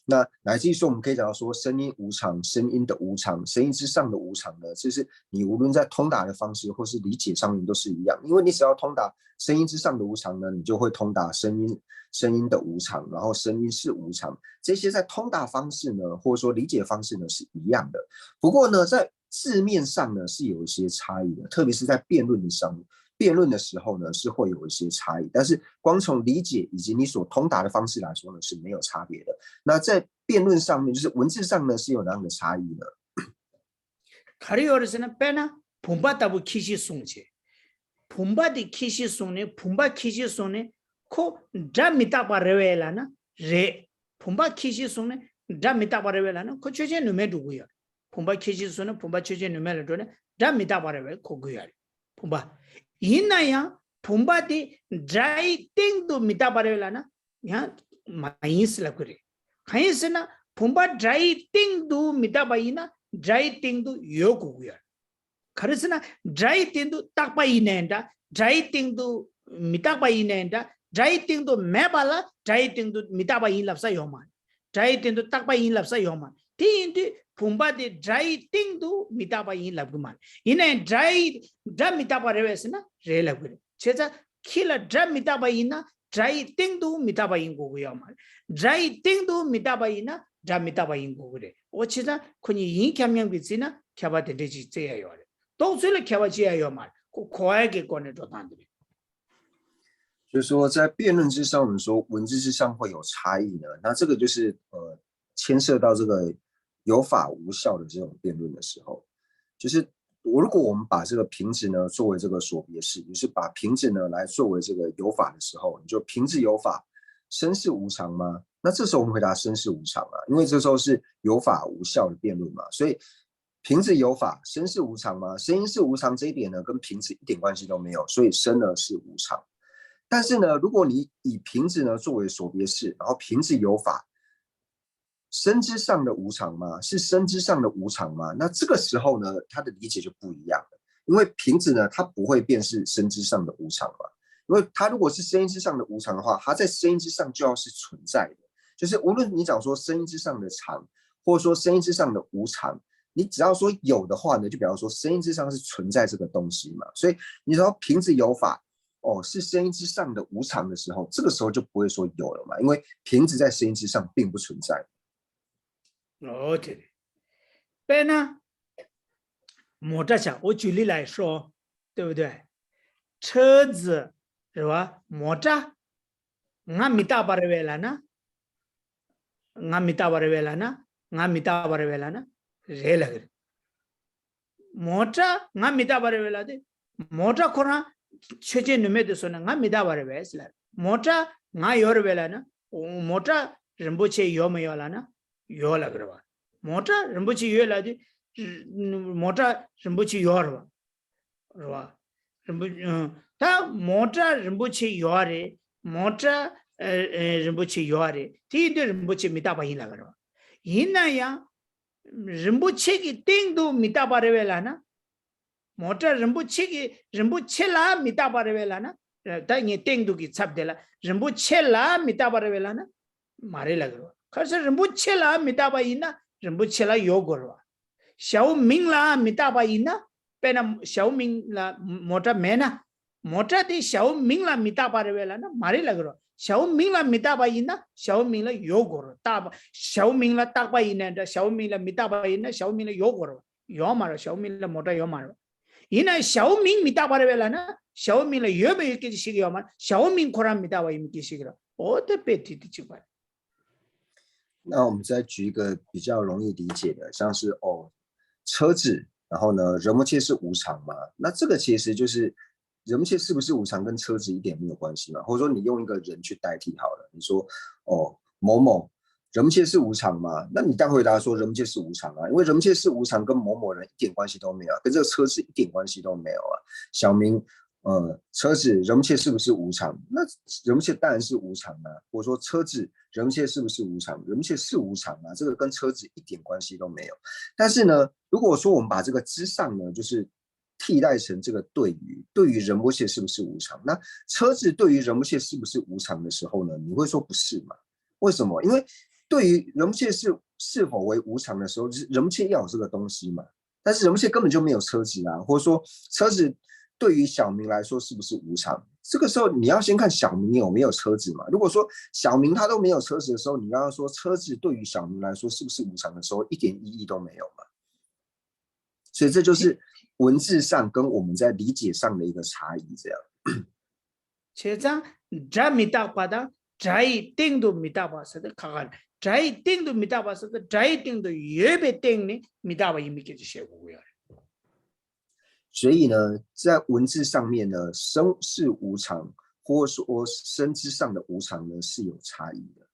那乃至于说，我们可以讲到说，声音无常，声音的无常，声音之上的无常呢，就是你无论在通达的方式或是理解上面都是一样，因为你只要通达声音之上的无常呢，你就会通达声音的无常，然后声音是无常，这些在通达方式呢，或者说理解方式呢是一样的。不过呢，在字面上呢是有一些差异的，特别是在辩论的时候呢是会有一些差异，但是光从理解以及你所通达的方式来说呢是没有差别的。那在辩论上面，就是文字上呢是有哪样的差异呢？ 가리어르스는 빼나 봄바다부 키시 송체 봄바디 키시 송네 봄바 키시 송네 코 드미타바 레벨라나 레 봄바 키시 송네 드미타바 레벨라나 코 최제 누메 두고요 봄바 키시 송네 봄바 최제 누메를 도네 드미타바 레벨 코고요 봄바 이나야 봄바디 드라이 땡도 미타바 레벨라나 야 마이스라 그래 가이스나 봄바 드라이 땡도 미타바이나 dry thing to yoguya. Karisana dry thing to takpainenda, dry thing to mitapainenda, dry thing to mebala, dry thing to mitapain lapsa yoman, dry thing to takpain lapsa yoman. Tinti pumba de dry thing to mitapain laguman. In a dry drum mitaparevesna, relaguri. Chesa kill a drum mitapaina, dry thing to mitapain goguyaman. Dry thing to mitapaina. 자미타바 인고그래. 어치다 코니 인캬명 비지나 캬바데 되지 제야요. 또 쓸래 캬바지야요 말. 고아에게 권에 줬단들이. 就是说，在辩论之上，我们说文字之上会有差异呢。那这个就是牵涉到这个有法无效的这种辩论的时候，就是如果我们把这个瓶子呢作为这个所别式，就是把瓶子呢来作为这个有法的时候，你就瓶子有法，身是无常吗？那这时候我们回答身是无常啊，因为这时候是有法无效的辩论嘛，所以瓶子有法，身是无常吗？声音是无常这一点呢，跟瓶子一点关系都没有，所以身呢是无常。但是呢，如果你以瓶子呢作为所别式，然后瓶子有法，身之上的无常吗？是身之上的无常吗？那这个时候呢，它的理解就不一样了，因为瓶子呢，它不会变是身之上的无常嘛，因为它如果是声音之上的无常的话，它在声音之上就要是存在的。就是无论你讲说声音之上的常，或者说声音之上的无常，你只要说有的话呢，就比方说声音之上是存在这个东西嘛。所以你说瓶子有法，是声音之上的无常的时候，这个时候就不会说有了嘛，因为瓶子在声音之上并不存在。对，对呢，摩托车，我举例来说，对不对？车子是吧？摩托，俺米大巴的为了呢？ngamita barvelana ngamita barvelana relagre mota ngamita barvelade mota khona cheche nume de sona ngamita barvesla mota nga yorvelana mota rimboche yomayolana yolagrava mota rimboche yolade mota rimboche yorva rwa ta mota rimboche yore mota rinpoche yoare, tiide rinpoche mitaba yin lagarwa. Yina ya, rinpoche ki tingdu mitaba revela na, mota rinpoche la mitaba revela na, ta nye tingdu ki tsabde la, rinpoche la mitaba revela na, mare lagarwa. Kharsa rinpoche la mitaba yina, rinpoche la yogorwa. Xiao Ming la mitaba yina, pena Xiao Ming la mota mena, mota di Xiao Ming la mitaba revela na, mare lagarwa. 小明了米大巴音呢？小明了有果了，小明了大巴音呢？这小明了米大巴音呢？小明了有果了，有嘛了？小明了莫得有嘛了？因为小明米大巴的为了呢，小明了有没有给西个嘛？小明可能米大巴音给西个了，我的别提的奇怪。那我们再举一个比较容易理解的，像是车子，然后呢，人不切是无常嘛？那这个其实就是人不切是不是无常跟车子一点没有关系嘛？或者说你用一个人去代替好了，你说哦某某人不切是无常嘛？那你当然回答说人不切是无常啊，因为人不切是无常跟某某人一点关系都没有，跟这个车子一点关系都没有啊。小明。车子人不切是不是无常？那人不切当然是无常啊。或者说车子人不切是不是无常？人不切是无常啊，这个跟车子一点关系都没有。但是呢，如果说我们把这个之上呢，就是替代成这个对于人不切是不是无常？那车子对于人不切是不是无常的时候呢，你会说不是嘛？为什么？因为对于人不切是否为无常的时候，就是人不切要有这个东西嘛。但是人不切根本就没有车子啊，或者说车子对于小明来说是不是无常？这个时候你要先看小明有没有车子嘛。如果说小明他都没有车子的时候，你刚刚说车子对于小明来说是不是无常的时候，一点意义都没有嘛。所以这就是文字上跟我们在理解上的一个差异，这样。且将这米大巴的这一定都米大巴是的看看，这一定都米大巴是的这一定都越被定呢米大巴也没给这些无呀。所以呢，在文字上面呢，生是无常，或者说生之上的无常呢是有差异的。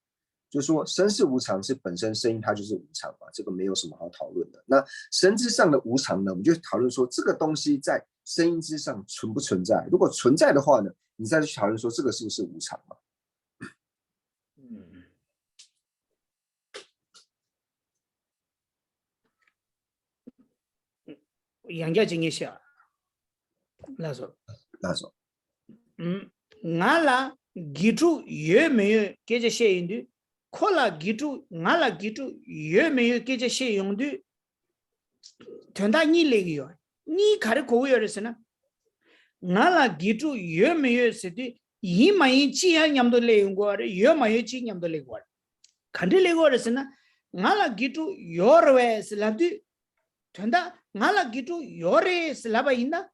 就是说，生是无常，是本身声音它就是无常嘛，这个没有什么好讨论的。那生之上的无常呢，我们就讨论说这个东西在声音之上存不存在？如果存在的话呢，你再去讨论说这个是不是无常嘛？杨家经一下，那时候，那种，俺啦记住有没有给这些用的？可啦记住，俺啦记住有没有给这些用的？全大你那个哟，你看的口味儿是呢？俺啦记住有没有是的？一没几样样都来用过的，有没有几样都来过的？看的来过的是呢？俺啦记住有的话是那的，全大俺啦记住有的是那把人呢？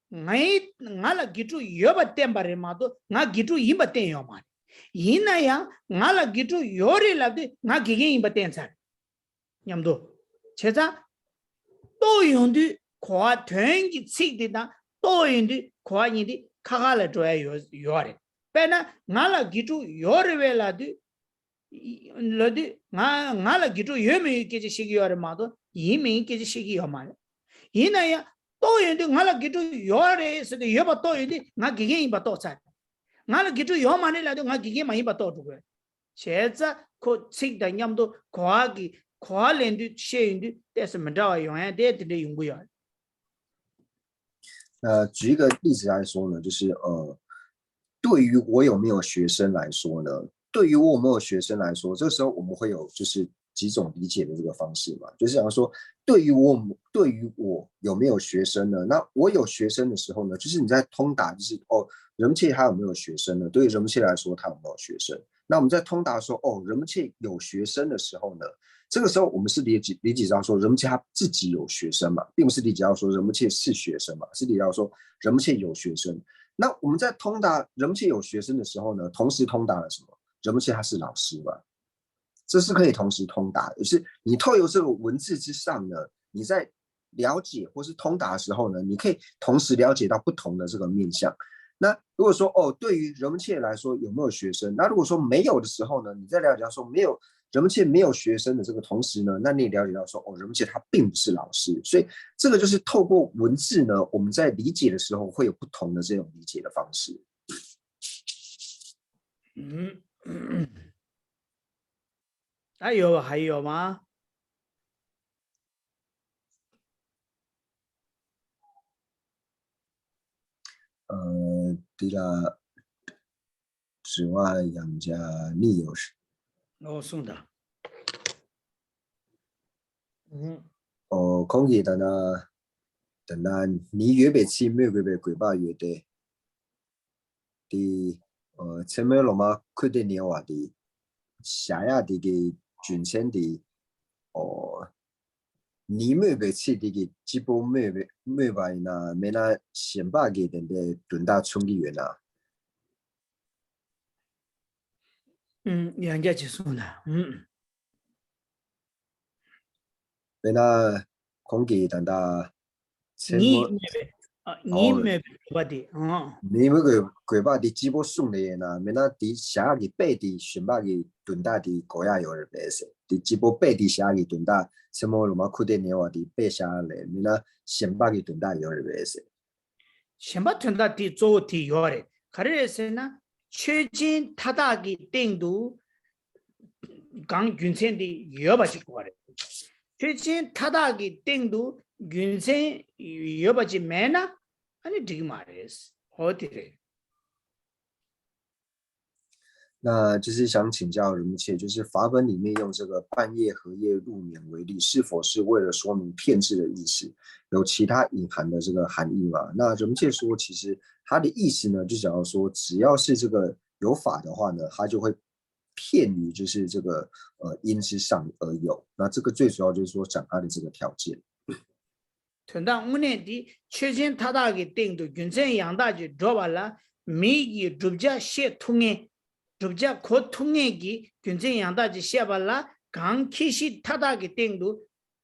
俺啦记住有把点把人嘛都，俺记住一把点要嘛。因那样，俺啦记住有的那的，俺给人一把点菜，伢们都，现在多用的夸团结起的呢，多用的夸人的卡卡来做有的，但呢，俺啦记住有的为了的。了的，俺啦记住有没有给这些个的嘛都，也没给这些个要嘛的，因那样。多元的，俺啦记住有的是的，有把多元的，俺给人一把多菜，俺啦记住有嘛的来的，俺给人嘛一把多出来。现在可吃的伢们都跨给跨年的些人的，但是没着永远在的用不了。举一个例子来说呢，就是对于我有没有学生来说呢，对于我有没有学生来说，这个时候我们会有就是几种理解的这个方式嘛，就是想说，对于我有没有学生呢？那我有学生的时候呢，就是你在通达，就是人们切他有没有学生呢？对于人们切来说，他有没有学生？那我们在通达说，人们切有学生的时候呢，这个时候我们是理解到说，人们切他自己有学生嘛，并不是理解到说人们切是学生嘛，是理解到说人们切有学生。那我们在通达人们切有学生的时候呢，同时通达了什么？人们切他是老师嘛，这是可以同时通达的。就是你透过这个文字之上呢，你在了解或是通达的时候呢，你可以同时了解到不同的这个面向。那如果说对于人们切来说有没有学生？那如果说没有的时候呢，你在了解到说没有人们切没有学生的这个同时呢，那你也了解到说人们切他并不是老师，所以这个就是透过文字呢，我们在理解的时候会有不同的这种理解的方式。还有吗？对了，指望养家逆有时。送的。空气等那你越白痴，没有越白鬼吧越的。的前面罗马快点年话的下亚的个军cent的你没白痴的个基本没白那没那先把个等的蹲大冲击员啊。人家就送的。没那空给等到什你么你哦，没不的你们个鬼把的基本送的呢，没那的下个背的选把个蹲大的高压有人白色，的基本背的下个蹲大什么罗马库的年华的背下来，没那选把个蹲大有人白色。 셴바 튼다 디 조티 요래 가르에서나 최진 타다기 땡도 강 균센디 여바지 거래 최진 타다기 땡도 균센 여바지 매나 아니 되게 말했어 어디래 那就是想请教仁波切，就是法本里面用这个半夜合夜入眠为例，是否是为了说明骗制的意思？有其他隐含的这个含义吗？那仁波切说，其实它的意思呢，就想要说，只要是这个有法的话呢，它就会骗于就是这个因之上而有。那这个最主要就是说讲它的这个条件。 된다 운에디 최진 타다기 땡도 균센 양다지 줘발라 미기 줍자 셰 통에 줍자 고 통에기 균센 양다지 셰발라 강 키시 타다기 땡도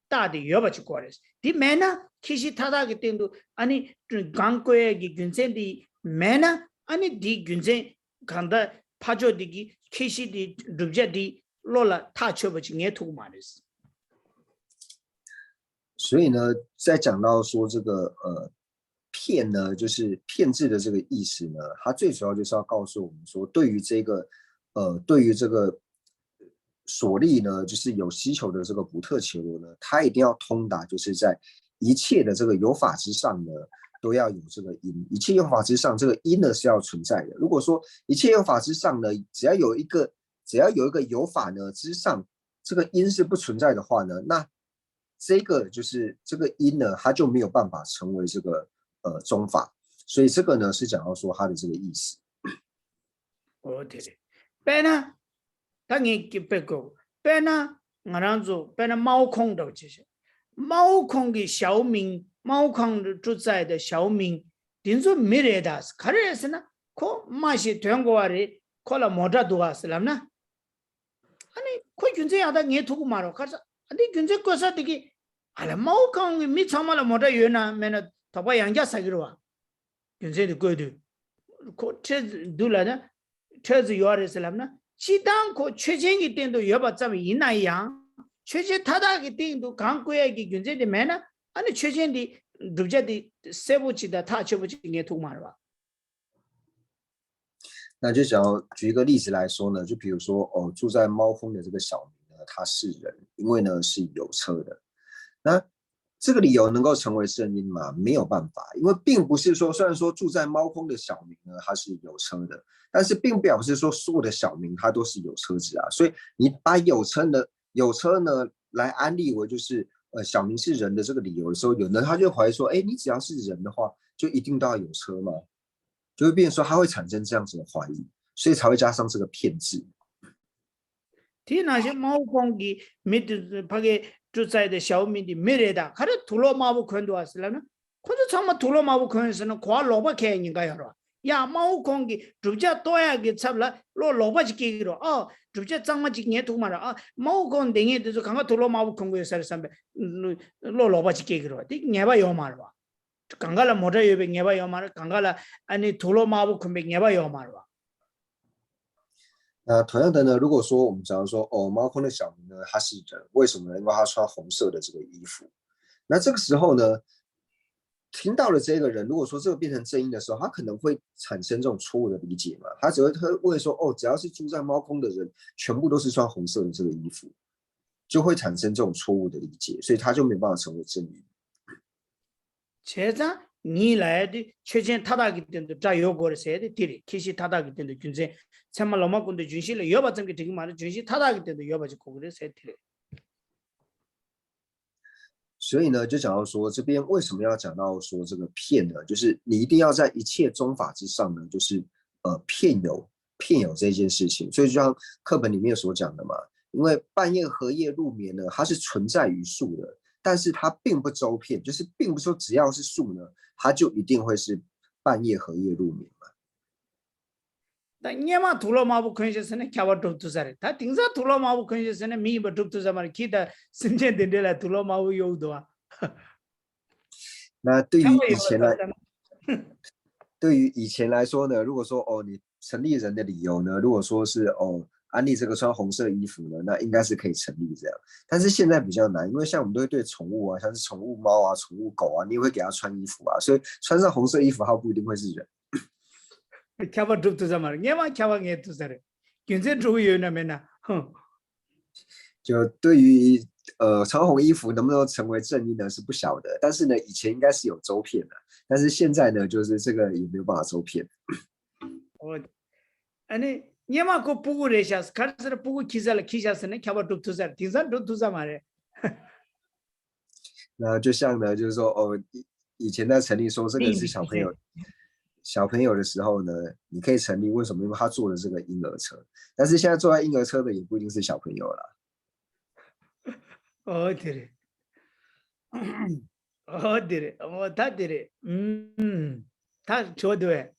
다디 여바지 거레스 디 매나 키시 타다기 땡도 아니 강고에기 균센디 매나 아니 디 균센 간다 파조디기 키시디 줍자디 로라 타쳐버지 게 두고 말했어 所以呢，在讲到说这个骗呢，就是骗制的这个意思呢，它最主要就是要告诉我们说，对于这个所利呢，就是有需求的这个不特切罗呢，它一定要通达，就是在一切的这个有法之上呢，都要有这个因，一切有法之上，这个因呢是要存在的。如果说一切有法之上呢，只要有一个有法呢之上，这个因是不存在的话呢，那这个就是这个因呢，它就没有办法成为这个宗法，所以这个呢是讲到说它的这个意思。对的，本来当然就别个，本来我让做本来猫空的这些，猫空的小民，猫空的住在的小民，听说没人的，可是呢，可马些全国的，可了莫着多是了呢，啊你可军这样的你图个嘛了，可是你军这个啥的个。 알아 마오캉 미참말라 뭐다 유나 메나 더바 양자 사기로와 근세도 거도 코체 둘라나 체즈 요아레슬람나 지당코 최쟁이 땡도 여바자면 이나이야 최제 타다기 땡도 강고야기 근세데 메나 아니 최쟁디 룹자디 세부치다 타쳐부치 게 도마르와 那就想要举一个例子来说呢，就比如说住在猫空的这个小民呢，他是人，因为呢是有车的。 那这个理由能够成为正因吗？没有办法，因为并不是说，虽然说住在猫空的小民呢，他是有车的，但是并不表示说所有的小民他都是有车子啊。所以你把有车呢来安利为就是小民是人的这个理由的时候，有人他就怀疑说，哎，你只要是人的话，就一定都要有车吗？就会变成说他会产生这样子的怀疑，所以才会加上这个骗字。 뒤 나시 마오콩기 미드 파게 주자의 샤오민디 미래다 가르 둘로 마부 컨도 왔을라나 콘도 참마 둘로 마부 컨에서는 과 로바 개인인가요 야 마오콩기 주자 또야게 참라 로바 지기로 주자 장마지 게 두마라 마오콩 댕에도 강가 둘로 마부 컨고에서 삼베 로바 지기로 디 녀바 요마르와 강가라 모자 요베 녀바 요마르 강가라 아니 둘로 마부 컨베 녀바 요마르와 那同样的呢，如果说我们假如说猫空的小民呢，他是人，为什么呢？因为他穿红色的这个衣服。那这个时候呢，听到了这个人，如果说这个变成正音的时候，他可能会产生这种错误的理解嘛？他只会说只要是住在猫空的人，全部都是穿红色的这个衣服，就会产生这种错误的理解，所以他就没办法成为正音。제자 니라에디 최전 타다기 때문에 자 요거를 세대 디리 키시 타다기 때문에 균세 참말 로마군데 준실을 여바점 게 되게 많은 준시 타다기 때문에 여바지 고그래 세티래 所以呢，就讲到说这边为什么要讲到说这个骗呢？就是你一定要在一切宗法之上呢，就是骗有这件事情。所以就像课本里面所讲的嘛，因为半夜合夜入眠呢，它是存在于数的。 但是它并不周遍，就是并不是说只要是数呢，它就一定会是半夜合夜入眠嘛。但냐마 둘로 마부 컨셔스네 캬바 둡두사레 다 딩사 둘로 마부 컨셔스네 미버 둡두사마르 기다 신제 된데라 둘로 마부 요도와 那对于 캬바 以前来， 요거잖아. 对于以前来说呢，如果说你成立人的理由呢，如果说是安利这个穿红色衣服呢，那应该是可以成立这样。但是现在比较难，因为像我们都会对宠物啊，像是宠物猫啊、宠物狗啊，你也会给它穿衣服啊，所以穿上红色衣服它不一定会是人。캬바 줍두자마르. 녜마 캬바 녜투사레. 균제 주고 요나메나. 就对于穿红衣服能不能成为正义呢是不晓得，但是呢以前应该是有周遍的，但是现在呢就是这个也没有办法周遍。 아니 녜마 고 부고 레샤스. 카르스르 부고 키잘 키샤스네 캬바 줍투사. 딩산 줍투자 마레. 那就像呢就是说以前在成立说这个是小朋友的时候呢，你可以成立，为什么？因为他坐的这个婴儿车，但是现在坐在婴儿车的也不一定是小朋友了。어디래. 어디래. 다디래. 다 줘도해.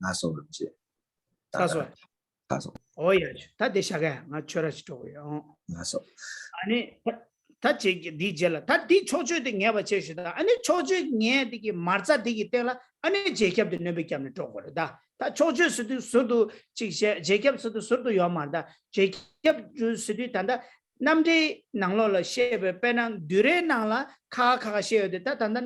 那时候能解，大概 사소. 那时候 오야지. 다 대샤가. 나 쳐라지 줘요. 那时候 아니 다 제기 디젤라. 다디 초주데 녜바 제시다. 아니 초주 녜디기 마르자 디기 때라. 아니 제캡데 네베캡네 쪼거다. 다 초주 수도 직세 제캡 수도 요마다. 제캡 수도 단다. 남제 낭로라 셰베 페난 듀레 낭라 카카가 셰어데 단다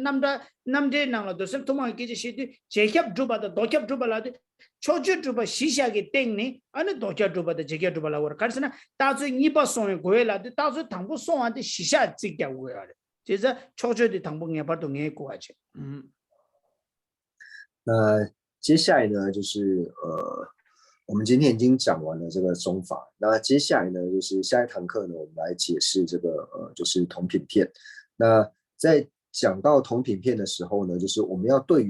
남제 낭라 도스 토마 기지 시디 제캡 주바다 도캡 주발라데 초주 주바 시샤게 땡니 아니 도캡 주바다 제캡 주발라 워 카르스나 다즈 니바 송에 고엘라데 다즈 당부 송한테 시샤 찍게 고야래 제자 초주의 당부 녜바도 녜고하지 那接下来呢，就是我们今天已经讲完了这个中法，那接下来呢，就是下一堂课呢，我们来解释这个就是同品片。那在讲到同品片的时候呢，就是我们对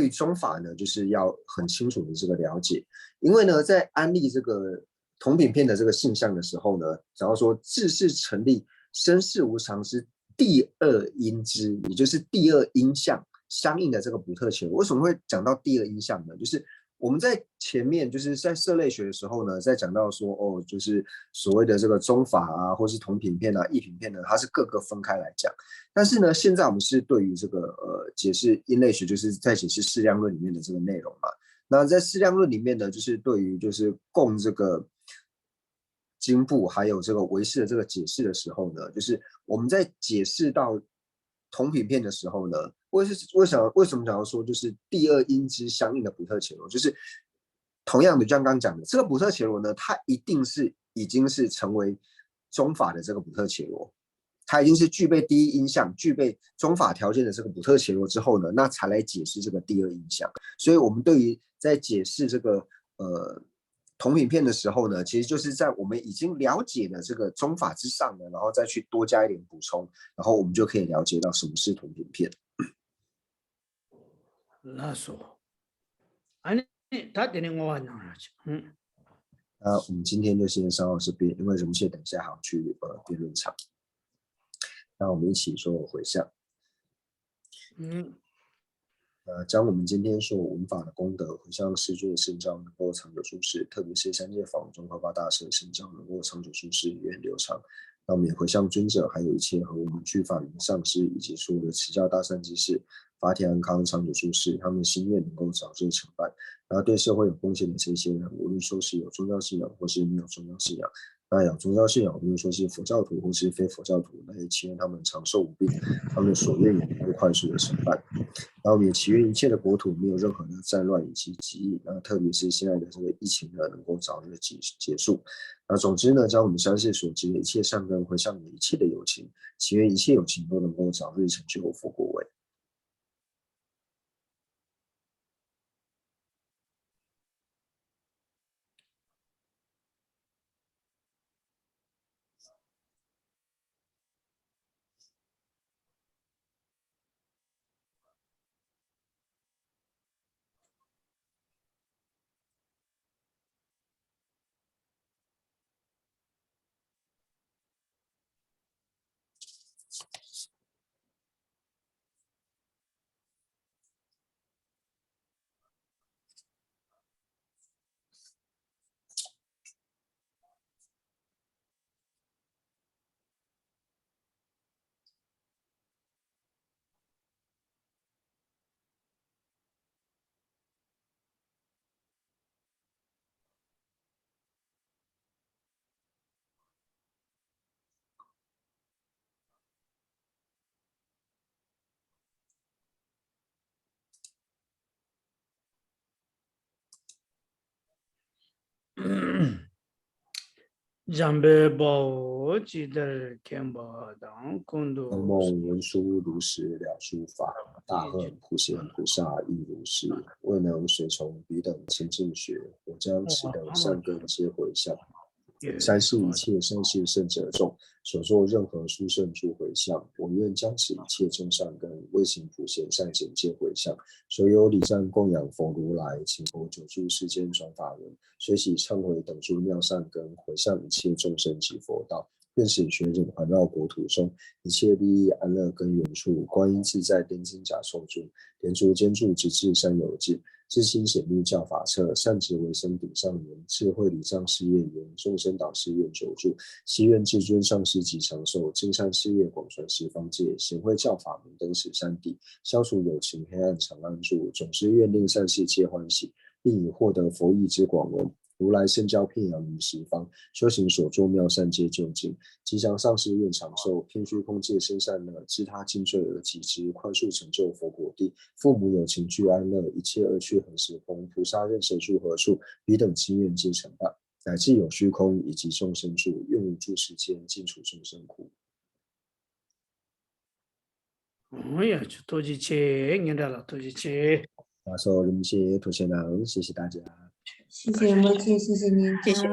于中法呢，就是要很清楚的这个了解，因为呢，在安利这个同品片的这个性象的时候呢，假如说智是成立，身世无常是第二因之，也就是第二因象相应的这个补特伽罗。为什么会讲到第二因象呢？就是我们在前面就是在色类学的时候呢，在讲到说就是所谓的这个中法啊，或是同品片啊、异品片呢，它是各个分开来讲。但是呢，现在我们是对于这个解释因类学，就是在解释适量论里面的这个内容嘛。那在适量论里面呢，就是对于就是供这个经部还有这个唯识的这个解释的时候呢，就是我们在解释到同品片的时候呢，为什么讲到说就是第二因之相应的补特伽罗，就是同样的，就像刚刚讲的，这个补特伽罗呢，它一定是已经是成为中法的这个补特伽罗，它已经是具备第一因象、具备中法条件的这个补特伽罗之后呢，那才来解释这个第二因象。所以，我们对于在解释这个同品片的时候呢，其实就是在我们已经了解的这个中法之上呢，然后再去多加一点补充，然后我们就可以了解到什么是同品片。那说，아니 다 되는 거 같나 하지. 那我们今天就先上到这边，因为荣谢等一下还要去辩论场。那我们一起说回向。将我们今天所有文法的功德回向世尊的圣教能够长久舒适，特别是三界法王中华大圣圣教能够长久舒适、源远流长。那我们也回向尊者，还有一切和我们具法云上师以及所有的持教大善知识，法体安康、长久舒适，他们的心愿能够早日成办。然后对社会有贡献的这些人，无论说是有宗教信仰或是没有宗教信仰，那有宗教信仰，无论说是佛教徒或是非佛教徒，那也祈愿他们长寿无病，他们的所愿也能够快速的成办。然后我们也祈愿一切的国土没有任何的战乱以及疾疫，那特别是现在的这个疫情呢，能够早日结束。那总之呢，将我们三世所积的一切善根回向给一切的有情，祈愿一切有情都能够早日成就佛果位。让别保记得天保当共当度梦文殊如是了诸法，大恨普贤菩萨亦如是。未能随从彼等清净学，我将此等善根皆回向。三世一切善事圣者众，所作任何殊胜诸回向，我愿将此一切众善根为行普贤善行皆回向。所有礼赞供养佛如来，请佛久住世间转法轮，随喜忏悔等诸妙善根，回向一切众生及佛道。愿使学忍环绕国土中，一切利益安乐根源处，观音自在颠经甲受住，莲足坚住直至三有尽。自心显密教法册，善值为生顶上缘，智慧礼上事业缘，众生导师愿久住，希愿至尊上师及长寿，经善事业广传十方界，显慧教法明灯十三地，消除有情黑暗常安住，总是愿令善事皆欢喜，并以获得佛意之广闻。如来圣教遍扬于十方，修行所作妙善皆究竟。吉祥上师愿长寿，偏虚空界生善乐，知他尽罪而及之，宽恕成就佛果地。父母有情俱安乐，一切恶趣何时空？菩萨愿舍住何处？彼等心愿皆成办。乃至有虚空以及众生住，愿无诸世间尽除众生苦。哎呀，就多几切，你的了，多几切。大寿人谢土先郎，谢谢大家。谢谢摩羯，谢谢您，谢谢。